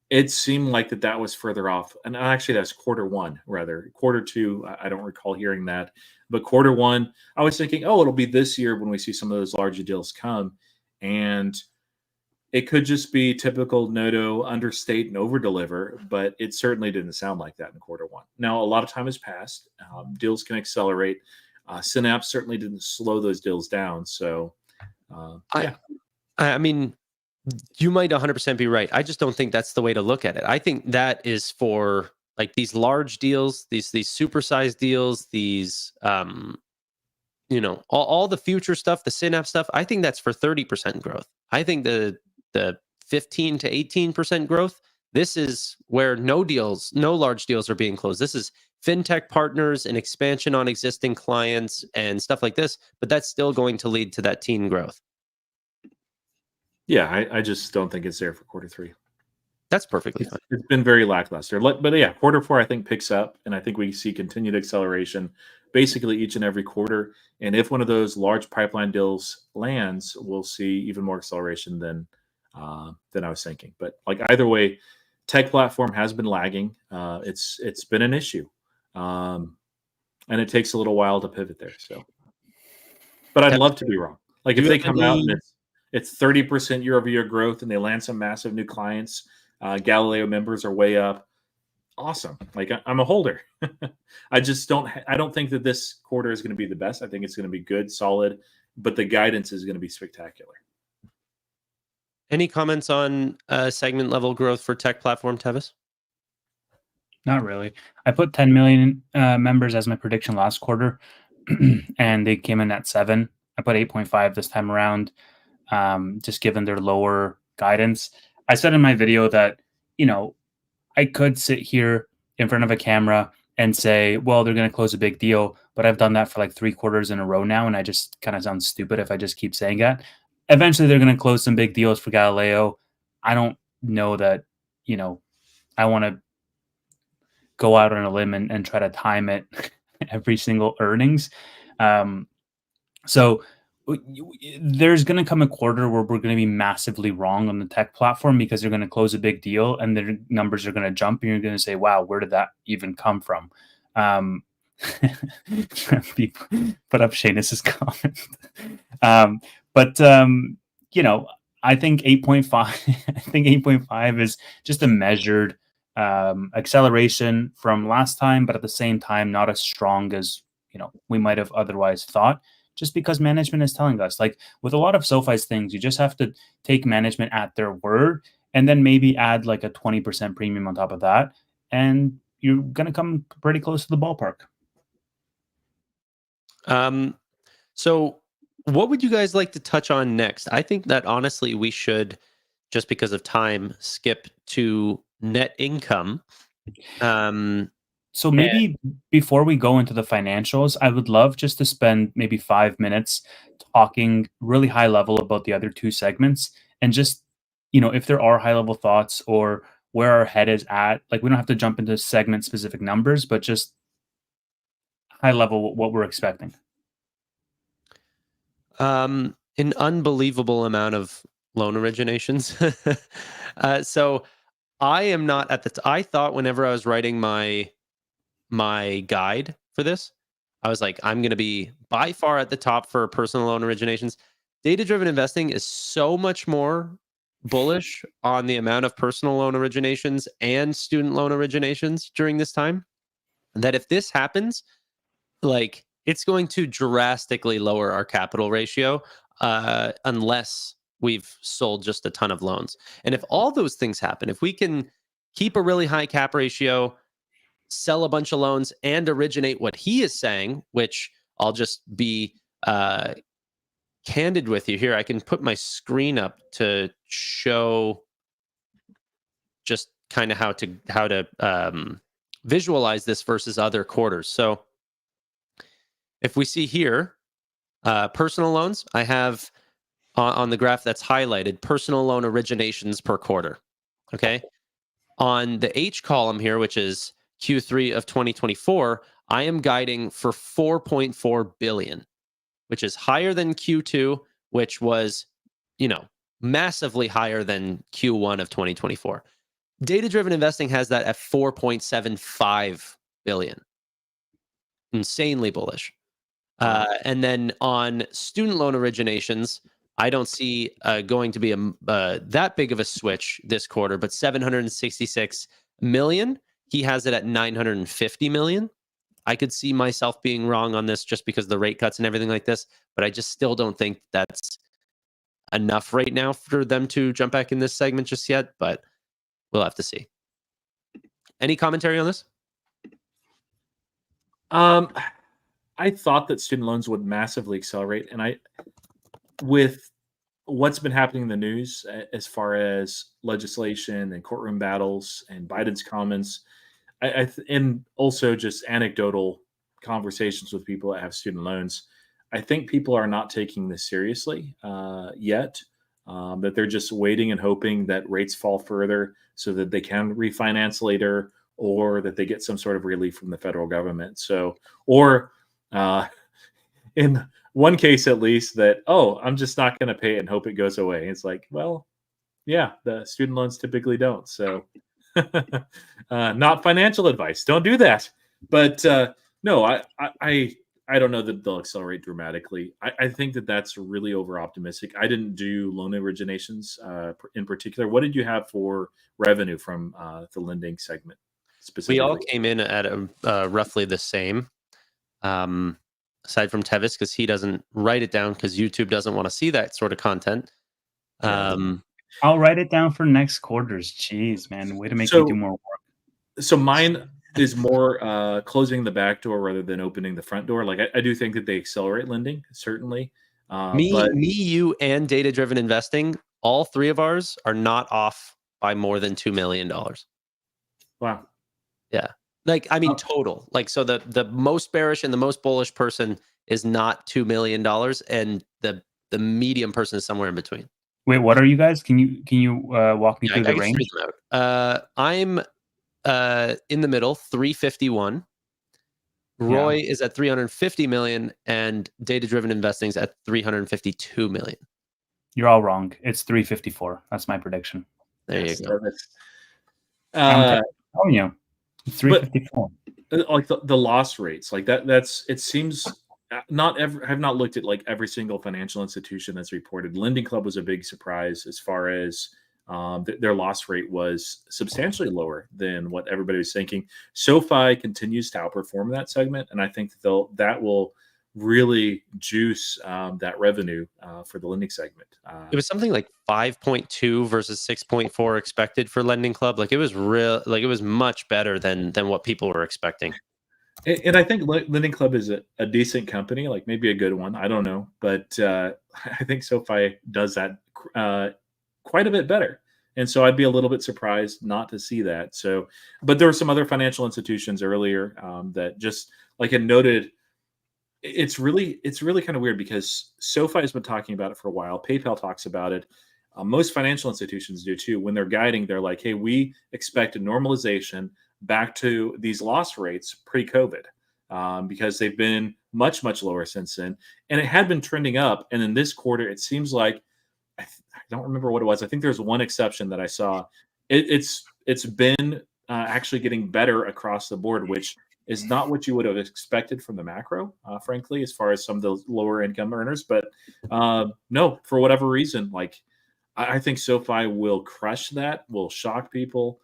It seemed like that was further off, and actually that's quarter one rather. Quarter two, I don't recall hearing that, but quarter one, I was thinking, oh, it'll be this year when we see some of those larger deals come, and it could just be typical Noto understate and overdeliver, but it certainly didn't sound like that in quarter one. Now, a lot of time has passed. Deals can accelerate. Synapse certainly didn't slow those deals down. So, yeah. I mean, you might 100% be right. I just don't think that's the way to look at it. I think that is for like these large deals, these supersized deals, these all the future stuff, the Synapse stuff. I think that's for 30% growth. I think the 15 to 18% growth, this is where no large deals are being closed. This is fintech partners and expansion on existing clients and stuff like this, but that's still going to lead to that teen growth. Yeah, I just don't think it's there for quarter three. That's perfectly fine. It's been very lackluster. But yeah, quarter four, I think, picks up, and I think we see continued acceleration basically each and every quarter. And if one of those large pipeline deals lands, we'll see even more acceleration than I was thinking. But like either way, tech platform has been lagging. It's been an issue, and it takes a little while to pivot there. So, but I'd love to be wrong. Like if they come out and it's 30% year-over-year growth, and they land some massive new clients. Galileo members are way up. Awesome. Like I'm a holder. I just I don't think that this quarter is going to be the best. I think it's going to be good, solid, but the guidance is going to be spectacular. Any comments on segment level growth for tech platform, Tevis? Not really. I put 10 million members as my prediction last quarter, and they came in at 7. I put 8.5 this time around, just given their lower guidance. I said in my video that, I could sit here in front of a camera and say, well, they're going to close a big deal, but I've done that for like 3 quarters in a row now, and I just kind of sound stupid if I just keep saying that. Eventually, they're going to close some big deals for Galileo. I don't know that, I want to go out on a limb and try to time it every single earnings. So there's going to come a quarter where we're going to be massively wrong on the tech platform because they're going to close a big deal and their numbers are going to jump and you're going to say, wow, where did that even come from? Put up Seamus's comment. I think 8.5, I think 8.5 is just a measured acceleration from last time, but at the same time, not as strong as, we might have otherwise thought. Just because management is telling us, like with a lot of SoFi's things, you just have to take management at their word and then maybe add like a 20% premium on top of that. And you're going to come pretty close to the ballpark. So what would you guys like to touch on next? I think that honestly, we should, just because of time, skip to net income. So maybe before we go into the financials, I would love just to spend maybe 5 minutes talking really high level about the other 2 segments and just, if there are high level thoughts or where our head is at, like we don't have to jump into segment specific numbers, but just high level what we're expecting. An unbelievable amount of loan originations. So I am not at I thought whenever I was writing my guide for this, I was like, I'm going to be by far at the top for personal loan originations. Data-driven investing is so much more bullish on the amount of personal loan originations and student loan originations during this time, that if this happens, like it's going to drastically lower our capital ratio unless we've sold just a ton of loans. And if all those things happen, if we can keep a really high cap ratio, sell a bunch of loans, and originate what he is saying, which I'll just be candid with you here. I can put my screen up to show just kind of how to visualize this versus other quarters. So if we see here, personal loans, I have on the graph that's highlighted, personal loan originations per quarter. Okay. On the H column here, which is Q3 of 2024, I am guiding for 4.4 billion, which is higher than Q2, which was, massively higher than Q1 of 2024. Data-driven investing has that at 4.75 billion. Insanely bullish. And then on student loan originations, I don't see going to be that big of a switch this quarter, but 766 million. He has it at 950 million. I could see myself being wrong on this just because of the rate cuts and everything like this, but I just still don't think that's enough right now for them to jump back in this segment just yet, but we'll have to see. Any commentary on this? I thought that student loans would massively accelerate, and with what's been happening in the news as far as legislation and courtroom battles and Biden's comments, and also just anecdotal conversations with people that have student loans, I think people are not taking this seriously yet. That they're just waiting and hoping that rates fall further so that they can refinance later, or that they get some sort of relief from the federal government. So, or in one case at least, that, oh, I'm just not going to pay it and hope it goes away. It's like, well, yeah, the student loans typically don't. So, not financial advice. Don't do that. But no, I don't know that they'll accelerate dramatically. I think that that's really over optimistic. I didn't do loan originations in particular. What did you have for revenue from the lending segment specifically? We all came in at roughly the same, aside from Tevis, because he doesn't write it down because YouTube doesn't want to see that sort of content. I'll write it down for next quarters. Jeez, man, way to make me do more work. So mine is more closing the back door rather than opening the front door. Like I do think that they accelerate lending, certainly. Me, you, and data-driven investing, all three of ours are not off by more than $2 million. Wow. Yeah. Like, I mean, total. Like, so the most bearish and the most bullish person is not $2 million, and the medium person is somewhere in between. Wait, what are you guys? Can you walk me through the range? I'm in the middle, 351. Roy is at 350 million, and data-driven investing is at 352 million. You're all wrong. It's 354. That's my prediction. There you go. I'm telling you, 354. Like the loss rates, like that's it seems I've not looked at like every single financial institution that's reported. Lending Club was a big surprise as far as their loss rate was substantially lower than what everybody was thinking. SoFi continues to outperform that segment, and I think that will really juice that revenue for the lending segment. It was something like 5.2 versus 6.4 expected for Lending Club. Like it was it was much better than what people were expecting. And I think Lending Club is a decent company, like maybe a good one. I don't know, but I think SoFi does that quite a bit better. And so I'd be a little bit surprised not to see that. So, but there were some other financial institutions earlier that just like I noted. It's really kind of weird because SoFi has been talking about it for a while. PayPal talks about it. Most financial institutions do too. When they're guiding, they're like, hey, we expect a normalization back to these loss rates pre-COVID because they've been much, much lower since then. And it had been trending up. And in this quarter, it seems like, I don't remember what it was. I think there's one exception that I saw. It's been actually getting better across the board, which is not what you would have expected from the macro, frankly, as far as some of those lower income earners. But no, for whatever reason, like I think SoFi will crush that, will shock people.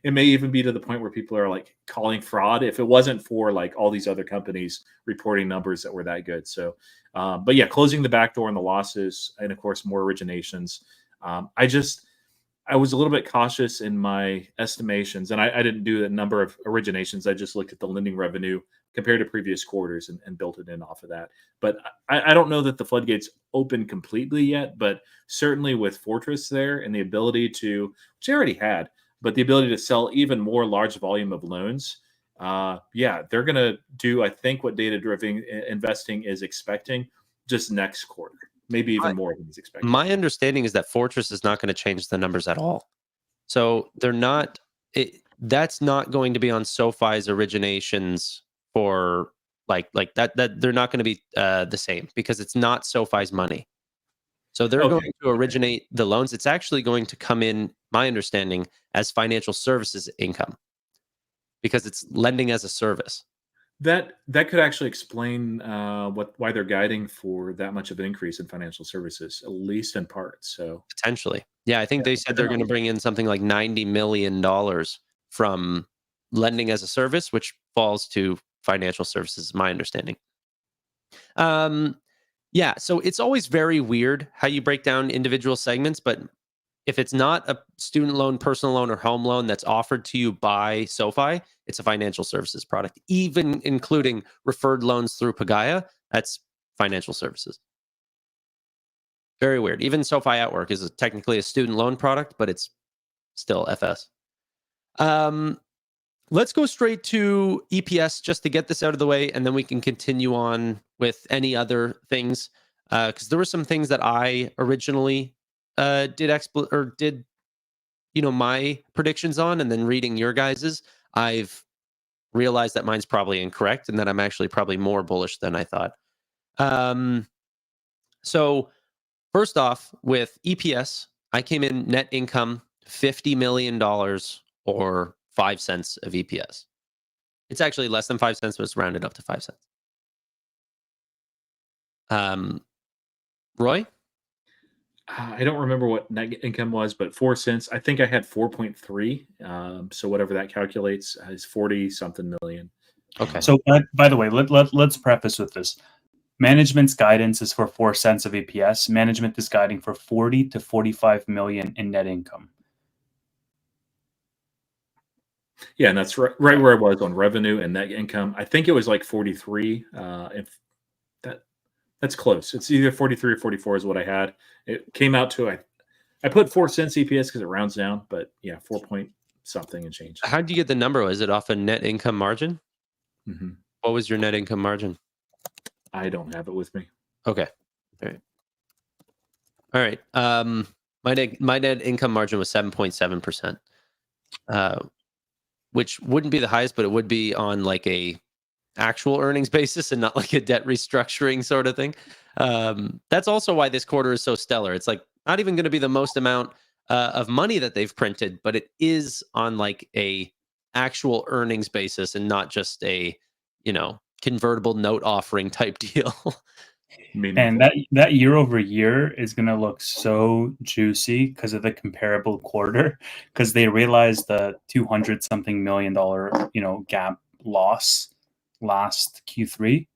It may even be to the point where people are like calling fraud if it wasn't for like all these other companies reporting numbers that were that good. So, but yeah, closing the back door on the losses and of course more originations. I was a little bit cautious in my estimations, and I didn't do a number of originations. I just looked at the lending revenue compared to previous quarters and built it in off of that. But I don't know that the floodgates open completely yet, but certainly with Fortress there and the ability to, which they already had, but the ability to sell even more large volume of loans, they're going to do, I think, what data-driven investing is expecting just next quarter. Maybe even more than he's expecting. My understanding is that Fortress is not going to change the numbers at all. So they're not. That's not going to be on SoFi's originations for like that. That they're not going to be the same because it's not SoFi's money. So they're going to originate the loans. It's actually going to come in my understanding, as financial services income because it's lending as a service. That could actually explain why they're guiding for that much of an increase in financial services, at least in part. So Potentially. Yeah, I think they said they're going to bring in something like $90 million from lending as a service, which falls to financial services, is my understanding. Yeah, so it's always very weird how you break down individual segments, but if it's not a student loan, personal loan, or home loan that's offered to you by SoFi, it's a financial services product, even including referred loans through Pagaya. That's financial services. Very weird. Even SoFi at Work is technically a student loan product, but it's still FS. Let's go straight to EPS just to get this out of the way, and then we can continue on with any other things. Because there were some things that I originally did my predictions on, and then reading your guys's, I've realized that mine's probably incorrect, and that I'm actually probably more bullish than I thought. So first off, with EPS, I came in net income $50 million or 5 cents of EPS. It's actually less than 5 cents, but it's rounded up to 5 cents. Roy? I don't remember what net income was, but 4 cents. I think I had 4.3. So whatever that calculates is 40 something million. Okay. So, by the way, let's preface with this. Management's guidance is for 4 cents of EPS. Management is guiding for 40 to 45 million in net income. Yeah, and that's right where I was on revenue and net income. I think it was like 43. If that's close. It's either 43 or 44 is what I had. It came out to I put 4 cents EPS because it rounds down, but yeah, 4 point something and change. How did you get the number? Was it off a net income margin? Mm-hmm. What was your net income margin? I don't have it with me. Okay. All right. My net income margin was 7.7%, which wouldn't be the highest, but it would be on like a actual earnings basis and not like a debt restructuring sort of thing. That's also why this quarter is so stellar. It's like not even going to be the most amount of money that they've printed, but it is on like a actual earnings basis and not just a, convertible note offering type deal. And that year over year is going to look so juicy because of the comparable quarter, because they realized the $200 something million gap loss last Q3,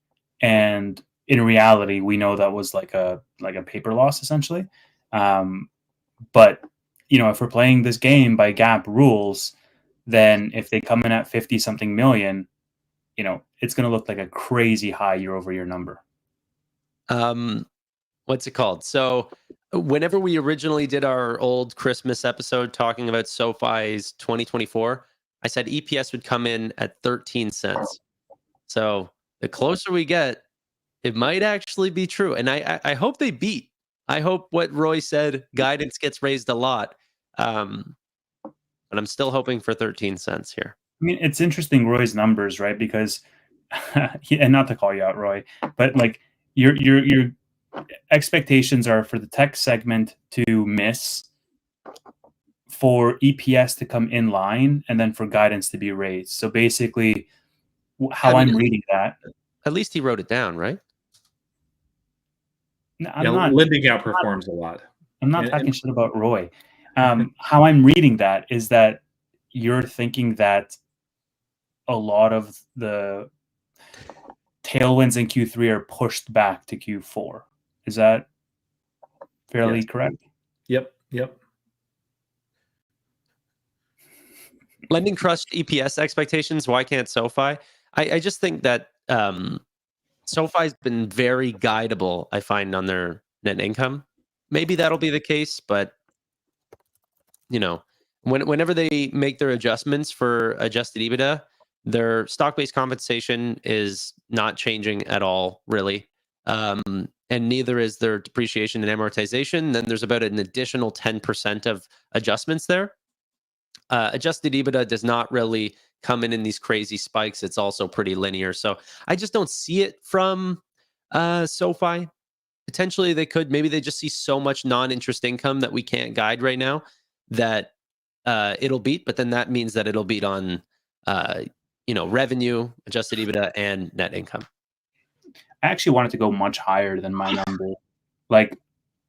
and in reality we know that was like a paper loss essentially. But if we're playing this game by gap rules, then if they come in at 50 something million, it's going to look like a crazy high year over year number. What's it called? So whenever we originally did our old Christmas episode talking about SoFi's 2024, I said EPS would come in at 13 cents. So the closer we get, it might actually be true. And I hope they beat. I hope what Roy said, guidance gets raised a lot. But I'm still hoping for 13 cents here. I mean, it's interesting, Roy's numbers, right? Because, and not to call you out, Roy, but like your expectations are for the tech segment to miss, for EPS to come in line, and then for guidance to be raised. So basically, how I'm reading that. At least he wrote it down, right? Lending outperforms a lot. I'm not talking shit about Roy. How I'm reading that is that you're thinking that a lot of the tailwinds in Q3 are pushed back to Q4. Is that fairly correct? Yep. Lending crushed EPS expectations. Why can't SoFi? I just think that SoFi's been very guidable, I find, on their net income. Maybe that'll be the case, but whenever they make their adjustments for adjusted EBITDA, their stock-based compensation is not changing at all, really. And neither is their depreciation and amortization. Then there's about an additional 10% of adjustments there. Adjusted EBITDA does not really come in these crazy spikes. It's also pretty linear. So I just don't see it from SoFi. Potentially they could. Maybe they just see so much non-interest income that we can't guide right now that it'll beat, but then that means that it'll beat on revenue, adjusted EBITDA, and net income. I actually wanted to go much higher than my number. Like,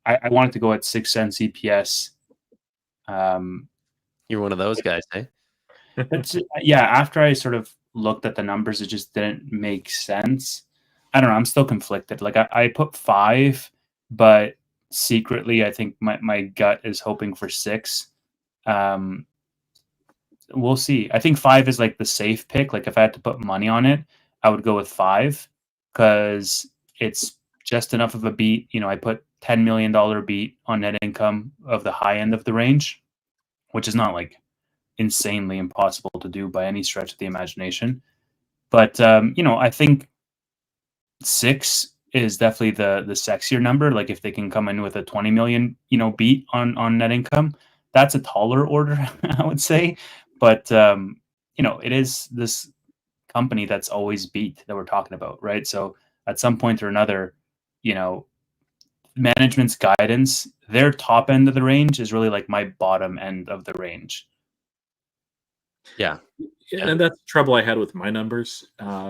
I wanted to go at 6 cents EPS. You're one of those guys, eh? Yeah, after I sort of looked at the numbers, it just didn't make sense. I don't know. I'm still conflicted. Like, I put 5, but secretly, I think my gut is hoping for 6. We'll see. I think 5 is like the safe pick. Like, if I had to put money on it, I would go with 5 because it's just enough of a beat. I put $10 million beat on net income of the high end of the range, which is not like insanely impossible to do by any stretch of the imagination. But I think 6 is definitely the sexier number. Like, if they can come in with a 20 million, beat on net income, that's a taller order, I would say. But it is this company that's always beat that we're talking about, right? So at some point or another, management's guidance, their top end of the range is really like my bottom end of the range. Yeah. And that's the trouble I had with my numbers,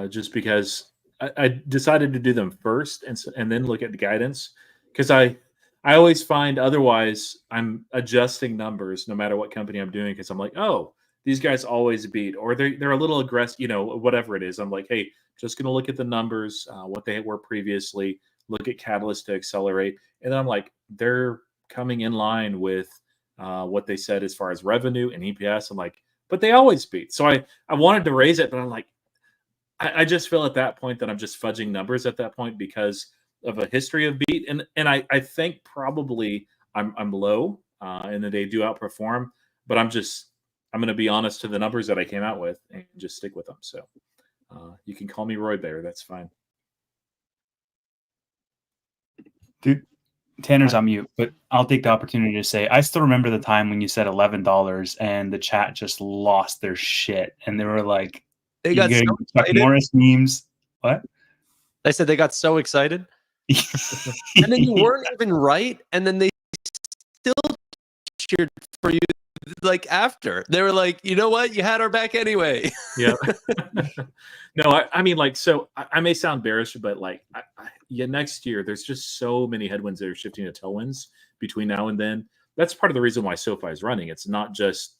just because I decided to do them first and then look at the guidance, because I always find otherwise I'm adjusting numbers no matter what company I'm doing, because I'm like, oh, these guys always beat, or they're a little aggressive, whatever it is. I'm like, hey, just going to look at the numbers, what they were previously, look at catalysts to accelerate, and then I'm like, they're coming in line with what they said as far as revenue and EPS. I'm like, but they always beat. So I wanted to raise it, but I'm like, I just feel at that point that I'm just fudging numbers at that point because of a history of beat. And I think probably I'm low and that they do outperform, but I'm going to be honest to the numbers that I came out with and just stick with them. So you can call me Roy there. That's fine. Dude, Tanner's on mute, but I'll take the opportunity to say I still remember the time when you said $11 and the chat just lost their shit, and they were like, they got so excited. Morris memes. What? They said they got so excited, and then you weren't even right, and then they still cheered for you. Like after they were like, you know what, you had our back anyway. Yeah. No, I mean, like, so I may sound bearish, but like, next year there's just so many headwinds that are shifting to tailwinds between now and then. That's part of the reason why SoFi is running. It's not just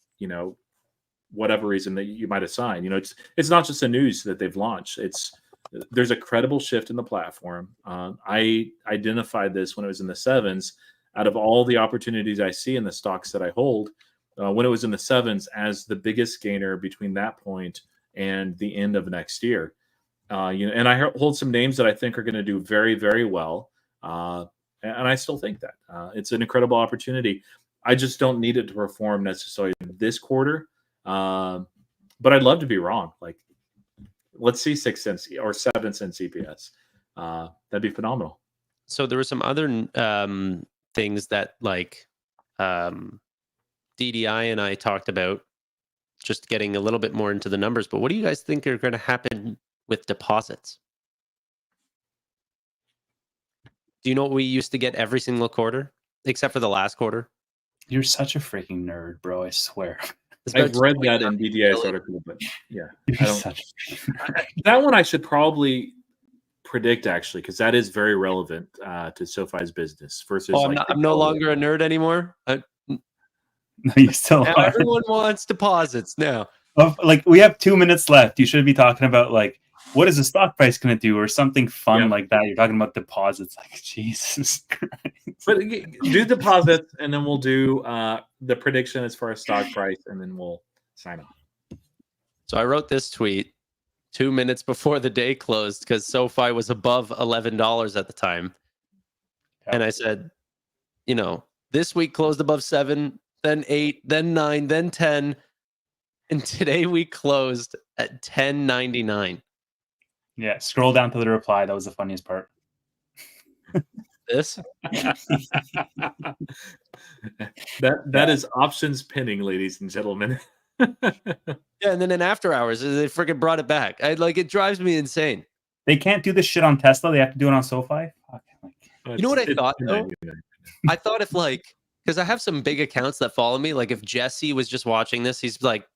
whatever reason that you might assign. It's not just the news that they've launched. There's a credible shift in the platform. I identified this when it was in the 7s. Out of all the opportunities I see in the stocks that I hold, when it was in the 7s as the biggest gainer between that point and the end of next year. And I hold some names that I think are going to do very, very well. And I still think that it's an incredible opportunity. I just don't need it to perform necessarily this quarter. But I'd love to be wrong. Like, let's see 6 cents or 7 cents EPS. That'd be phenomenal. So there were some other things that like DDI and I talked about, just getting a little bit more into the numbers. But what do you guys think are going to happen with deposits? Do you know what we used to get every single quarter, except for the last quarter? You're such a freaking nerd, bro. I swear. I've read that in DDI's article, but yeah, that one I should probably predict actually, because that is very relevant to SoFi's business versus. Oh, I'm no longer a nerd anymore. No, you still are. Everyone wants deposits now. Like, we have 2 minutes left. You should be talking about like, what is the stock price going to do, or something fun like that. You're talking about deposits, like, Jesus Christ. But do deposits, and then we'll do the prediction as far as stock price, and then we'll sign off. So I wrote this tweet 2 minutes before the day closed because SoFi was above $11 at the time. And I said, this week closed above 7, then 8, then 9, then 10. And today we closed at 10.99. Yeah, scroll down to the reply. That was the funniest part. This? that is options pinning, ladies and gentlemen. Yeah, and then in after hours, they freaking brought it back. It drives me insane. They can't do this shit on Tesla. They have to do it on SoFi. You know what I thought, though? I thought if, like, because I have some big accounts that follow me. Like if Jesse was just watching this, he's like,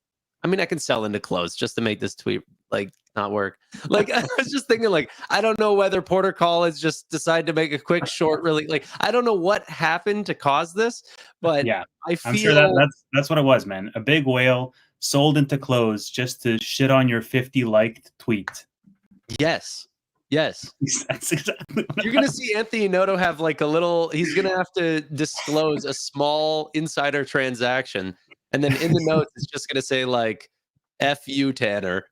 I mean, I can sell into close just to make this tweet like not work. Like I was just thinking, like, I don't know whether Porter Collins just decided to make a quick short, really. Like, I don't know what happened to cause this, but Yeah, I I'm sure feel that's what it was, man. A big whale sold into close just to shit on your 50 liked tweet. yes. That's exactly what You're gonna see Anthony Noto have like a little. He's gonna have to disclose a small insider transaction, and then in the notes it's just gonna say like "F you, Tanner."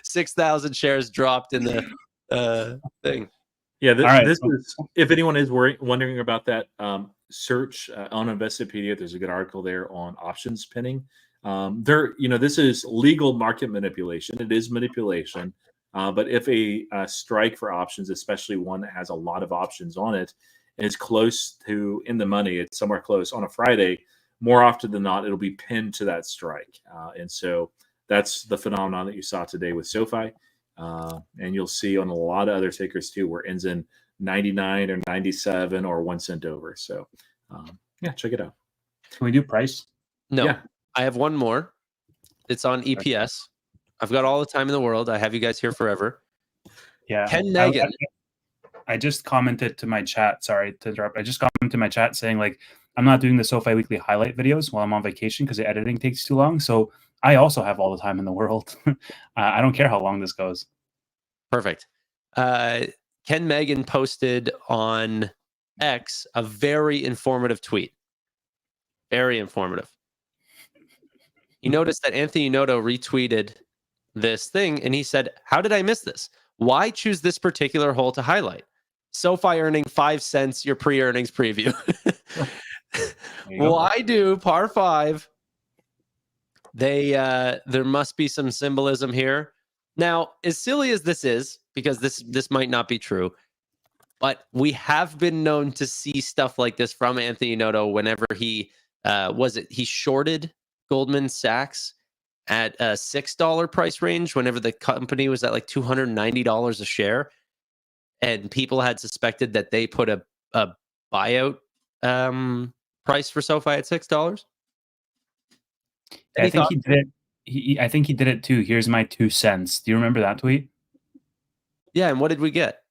6,000 shares dropped in the thing. Yeah, right, this so- is if anyone is wondering about that, search on Investopedia. There's a good article there on options pinning. This is legal market manipulation. It is manipulation, but if a strike for options, especially one that has a lot of options on it, is close to in the money, it's somewhere close on a Friday. More often than not, it'll be pinned to that strike, and so that's the phenomenon that you saw today with SoFi. And you'll see on a lot of other tickers too, where it ends in 99 or 97 or 1 cent over. So, yeah, check it out. Can we do price? No, Yeah. I have one more. It's on EPS. I've got all the time in the world. I have you guys here forever. Yeah. Ken Megan. I just commented to my chat. Sorry to interrupt. I just commented to my chat saying like I'm not doing the SoFi weekly highlight videos while I'm on vacation because the editing takes too long. So I also have all the time in the world. I don't care how long this goes. Perfect. Ken Megan posted on X a very informative tweet. Very informative. You noticed that Anthony Noto retweeted this thing and he said, "How did I miss this? Why choose this particular hole to highlight? SoFi earning 5 cents, your pre-earnings preview." Why do par 5? There must be some symbolism here. Now, as silly as this is, because this might not be true, but we have been known to see stuff like this from Anthony Noto whenever he he shorted Goldman Sachs at a $6 price range whenever the company was at like $290 a share, and people had suspected that they put a buyout price for SoFi at $6. I think he did it. I think he did it too. Here's my 2 cents. Do you remember that tweet? Yeah, and what did we get?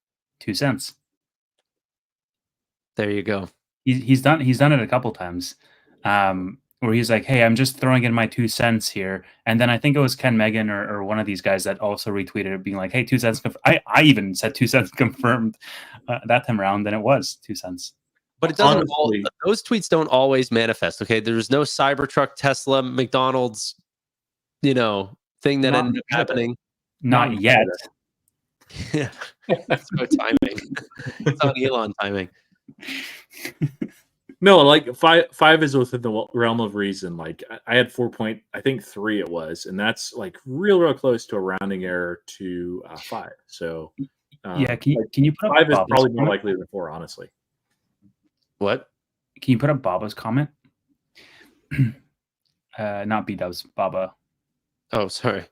2 cents. There you go. He's done it a couple times, where he's like, "Hey, I'm just throwing in my 2 cents here," and then I think it was Ken Megan or one of these guys that also retweeted it, being like, "Hey, 2 cents." I even said 2 cents confirmed that time around, then it was 2 cents. But it doesn't. Honestly, Those tweets don't always manifest. Okay, there's no Cybertruck, Tesla, McDonald's, thing that ended up happening. Not yet. Yeah, it's about timing. It's on Elon timing. No, like five is within the realm of reason. Like I had 4.3 it was, and that's like real close to a rounding error to 5. So Yeah, can you put up 5 is Baba's probably more comment? likely than 4, honestly. What? Can you put up Baba's comment? Not B-dubs, Baba. Oh, sorry.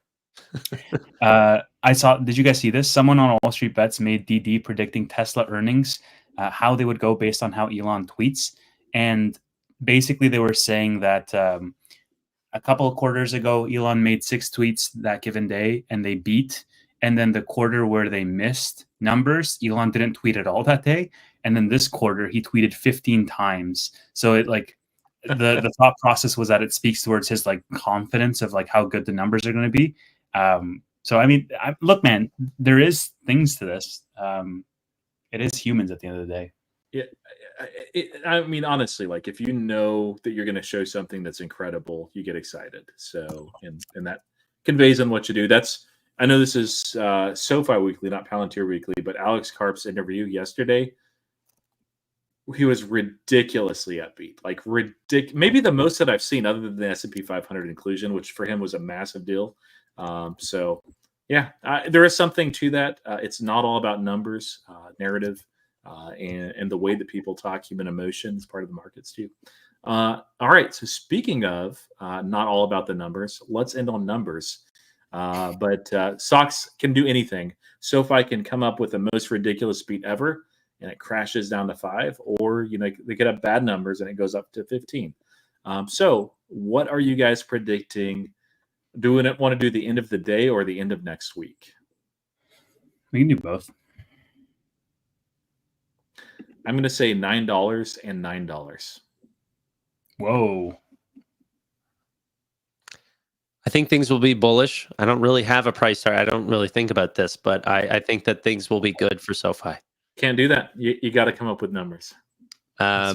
I saw. Did you guys see this? Someone on Wall Street Bets made DD predicting Tesla earnings, how they would go based on how Elon tweets, and basically they were saying that a couple of quarters ago Elon made 6 tweets that given day and they beat, and then the quarter where they missed numbers, Elon didn't tweet at all that day, and then this quarter he tweeted 15 times. So it like the thought process was that it speaks towards his like confidence of like how good the numbers are going to be. So I mean, look, man, there is things to this. It is humans at the end of the day. Yeah, I mean, honestly, like if you know that you're going to show something that's incredible, you get excited. So, and that conveys on what you do. I know this is SoFi Weekly, not Palantir Weekly, but Alex Karp's interview yesterday, he was ridiculously upbeat, like maybe the most that I've seen other than the S&P 500 inclusion, which for him was a massive deal. So yeah, there is something to that. It's not all about numbers, narrative, and the way that people talk. Human emotion is part of the markets too. All right. So speaking of not all about the numbers, let's end on numbers. But stocks can do anything. SoFi can come up with the most ridiculous beat ever, and it crashes down to 5, or they could have bad numbers and it goes up to 15. So what are you guys predicting? Do we want to do the end of the day or the end of next week? We can do both. I'm going to say $9 and $9. Whoa. I think things will be bullish. I don't really have a price target. I don't really think about this, but I think that things will be good for SoFi. Can't do that. You got to come up with numbers. I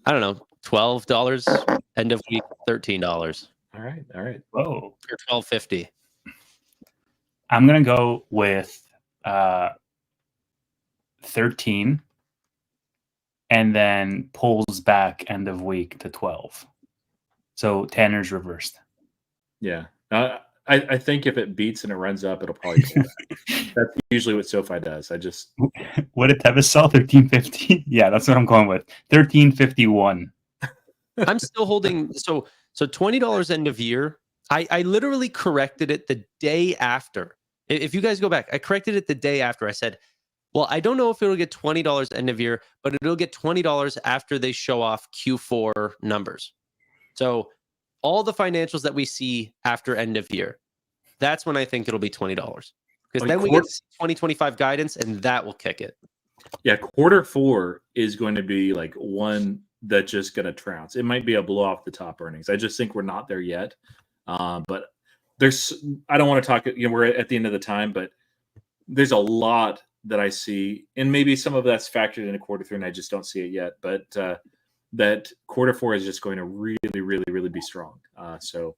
don't know, $12 end of week, $13. All right. Whoa. Or $12.50. I'm gonna go with 13, and then pulls back end of week to 12. So Tanner's reversed. Yeah. I think if it beats and it runs up, it'll probably pull back. That's usually what SoFi does. What did Tevis sell? 13.50? Yeah, that's what I'm going with. 13.51. I'm still holding. So $20 end of year. I literally corrected it the day after. If you guys go back, I corrected it the day after. I said, well, I don't know if it'll get $20 end of year, but it'll get $20 after they show off Q4 numbers. So all the financials that we see after end of year, that's when I think it'll be $20. Because then we get 2025 guidance, and that will kick it. Yeah, Q4 is going to be like one that's just going to trounce. It might be a blow off the top earnings. I just think we're not there yet. But I don't want to talk, we're at the end of the time, but there's a lot that I see, and maybe some of that's factored into Q3 and I just don't see it yet, but that Q4 is just going to really, really, really be strong. So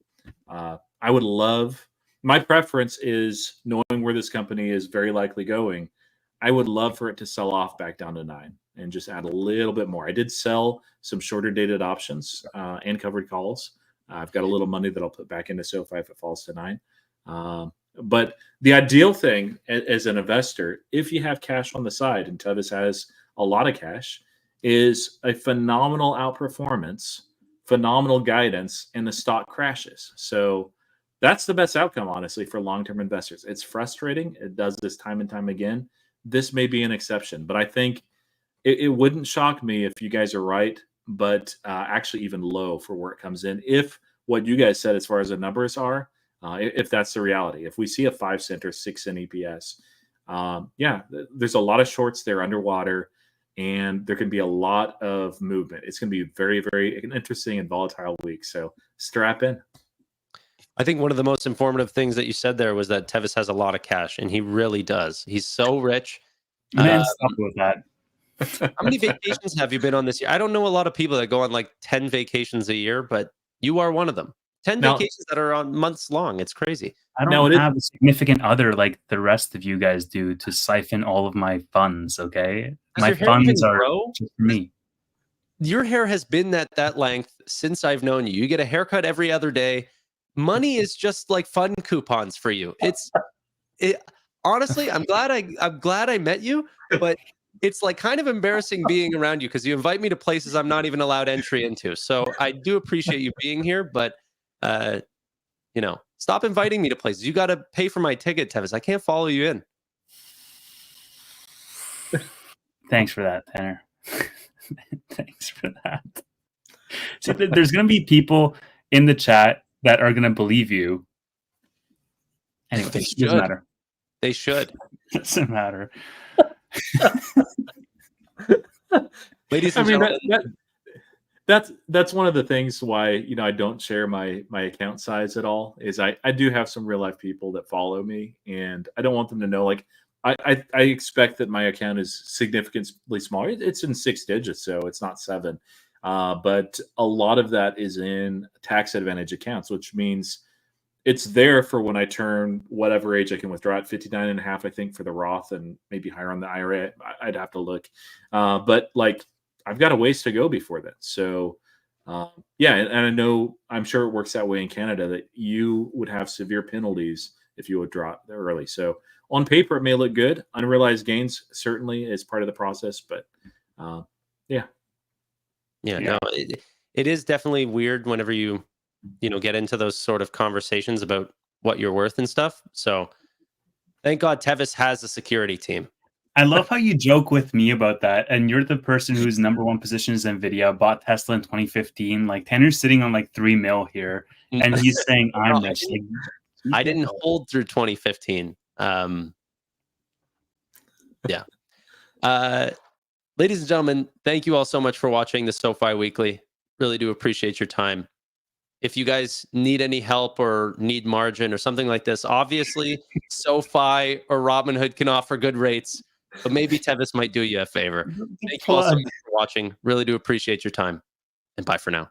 I would love, my preference is knowing where this company is very likely going. I would love for it to sell off back down to 9 and just add a little bit more. I did sell some shorter dated options and covered calls. I've got a little money that I'll put back into SoFi if it falls to 9. But the ideal thing as an investor, if you have cash on the side, and Tevis has a lot of cash, is a phenomenal outperformance, phenomenal guidance, and the stock crashes. So that's the best outcome, honestly, for long-term investors. It's frustrating. It does this time and time again. This may be an exception, but I think it wouldn't shock me if you guys are right, but actually even low for where it comes in. If what you guys said as far as the numbers are, if that's the reality, if we see a 5 cent or 6 cent EPS, there's a lot of shorts there underwater, and there can be a lot of movement. It's going to be very, very interesting and volatile week. So strap in. I think one of the most informative things that you said there was that Tevis has a lot of cash, and he really does. He's so rich. Man, stop with that. How many vacations have you been on this year? I don't know a lot of people that go on like 10 vacations a year, but you are one of them. 10 vacations that are on months long. It's crazy. I don't have a significant other like the rest of you guys do to siphon all of my funds, okay? My funds are just for me. Your hair has been that length since I've known you. You get a haircut every other day. Money is just like fun coupons for you. Honestly, I'm glad I met you, but it's like kind of embarrassing being around you because you invite me to places I'm not even allowed entry into. So I do appreciate you being here, but stop inviting me to places. You got to pay for my ticket, Tevis. I can't follow you in. Thanks for that, Tanner. Thanks for that. See, there's going to be people in the chat that are going to believe you. Anyway, it doesn't matter. They should. Doesn't matter. Ladies and gentlemen, that's one of the things why I don't share my account size at all. Is I do have some real life people that follow me, and I don't want them to know. Like I expect that my account is significantly smaller. It's in 6 digits, so it's not 7. But a lot of that is in tax advantage accounts, which means it's there for when I turn whatever age I can withdraw at 59 and a half, I think, for the Roth, and maybe higher on the IRA. I'd have to look. But like, I've got a ways to go before that. So and I'm sure it works that way in Canada, that you would have severe penalties if you would draw early. So on paper, it may look good. Unrealized gains certainly is part of the process, but no, it is definitely weird whenever you get into those sort of conversations about what you're worth and stuff. So thank God Tevis has a security team. I love how you joke with me about that, and you're the person whose number one position is Nvidia, bought Tesla in 2015. Like Tanner's sitting on like 3 mil here, and he's saying I'm rich. Like, I didn't hold through 2015. Yeah. Ladies and gentlemen, thank you all so much for watching the SoFi Weekly. Really do appreciate your time. If you guys need any help or need margin or something like this, obviously SoFi or Robinhood can offer good rates, but maybe Tevis might do you a favor. Thank you all so much for watching. Really do appreciate your time, and bye for now.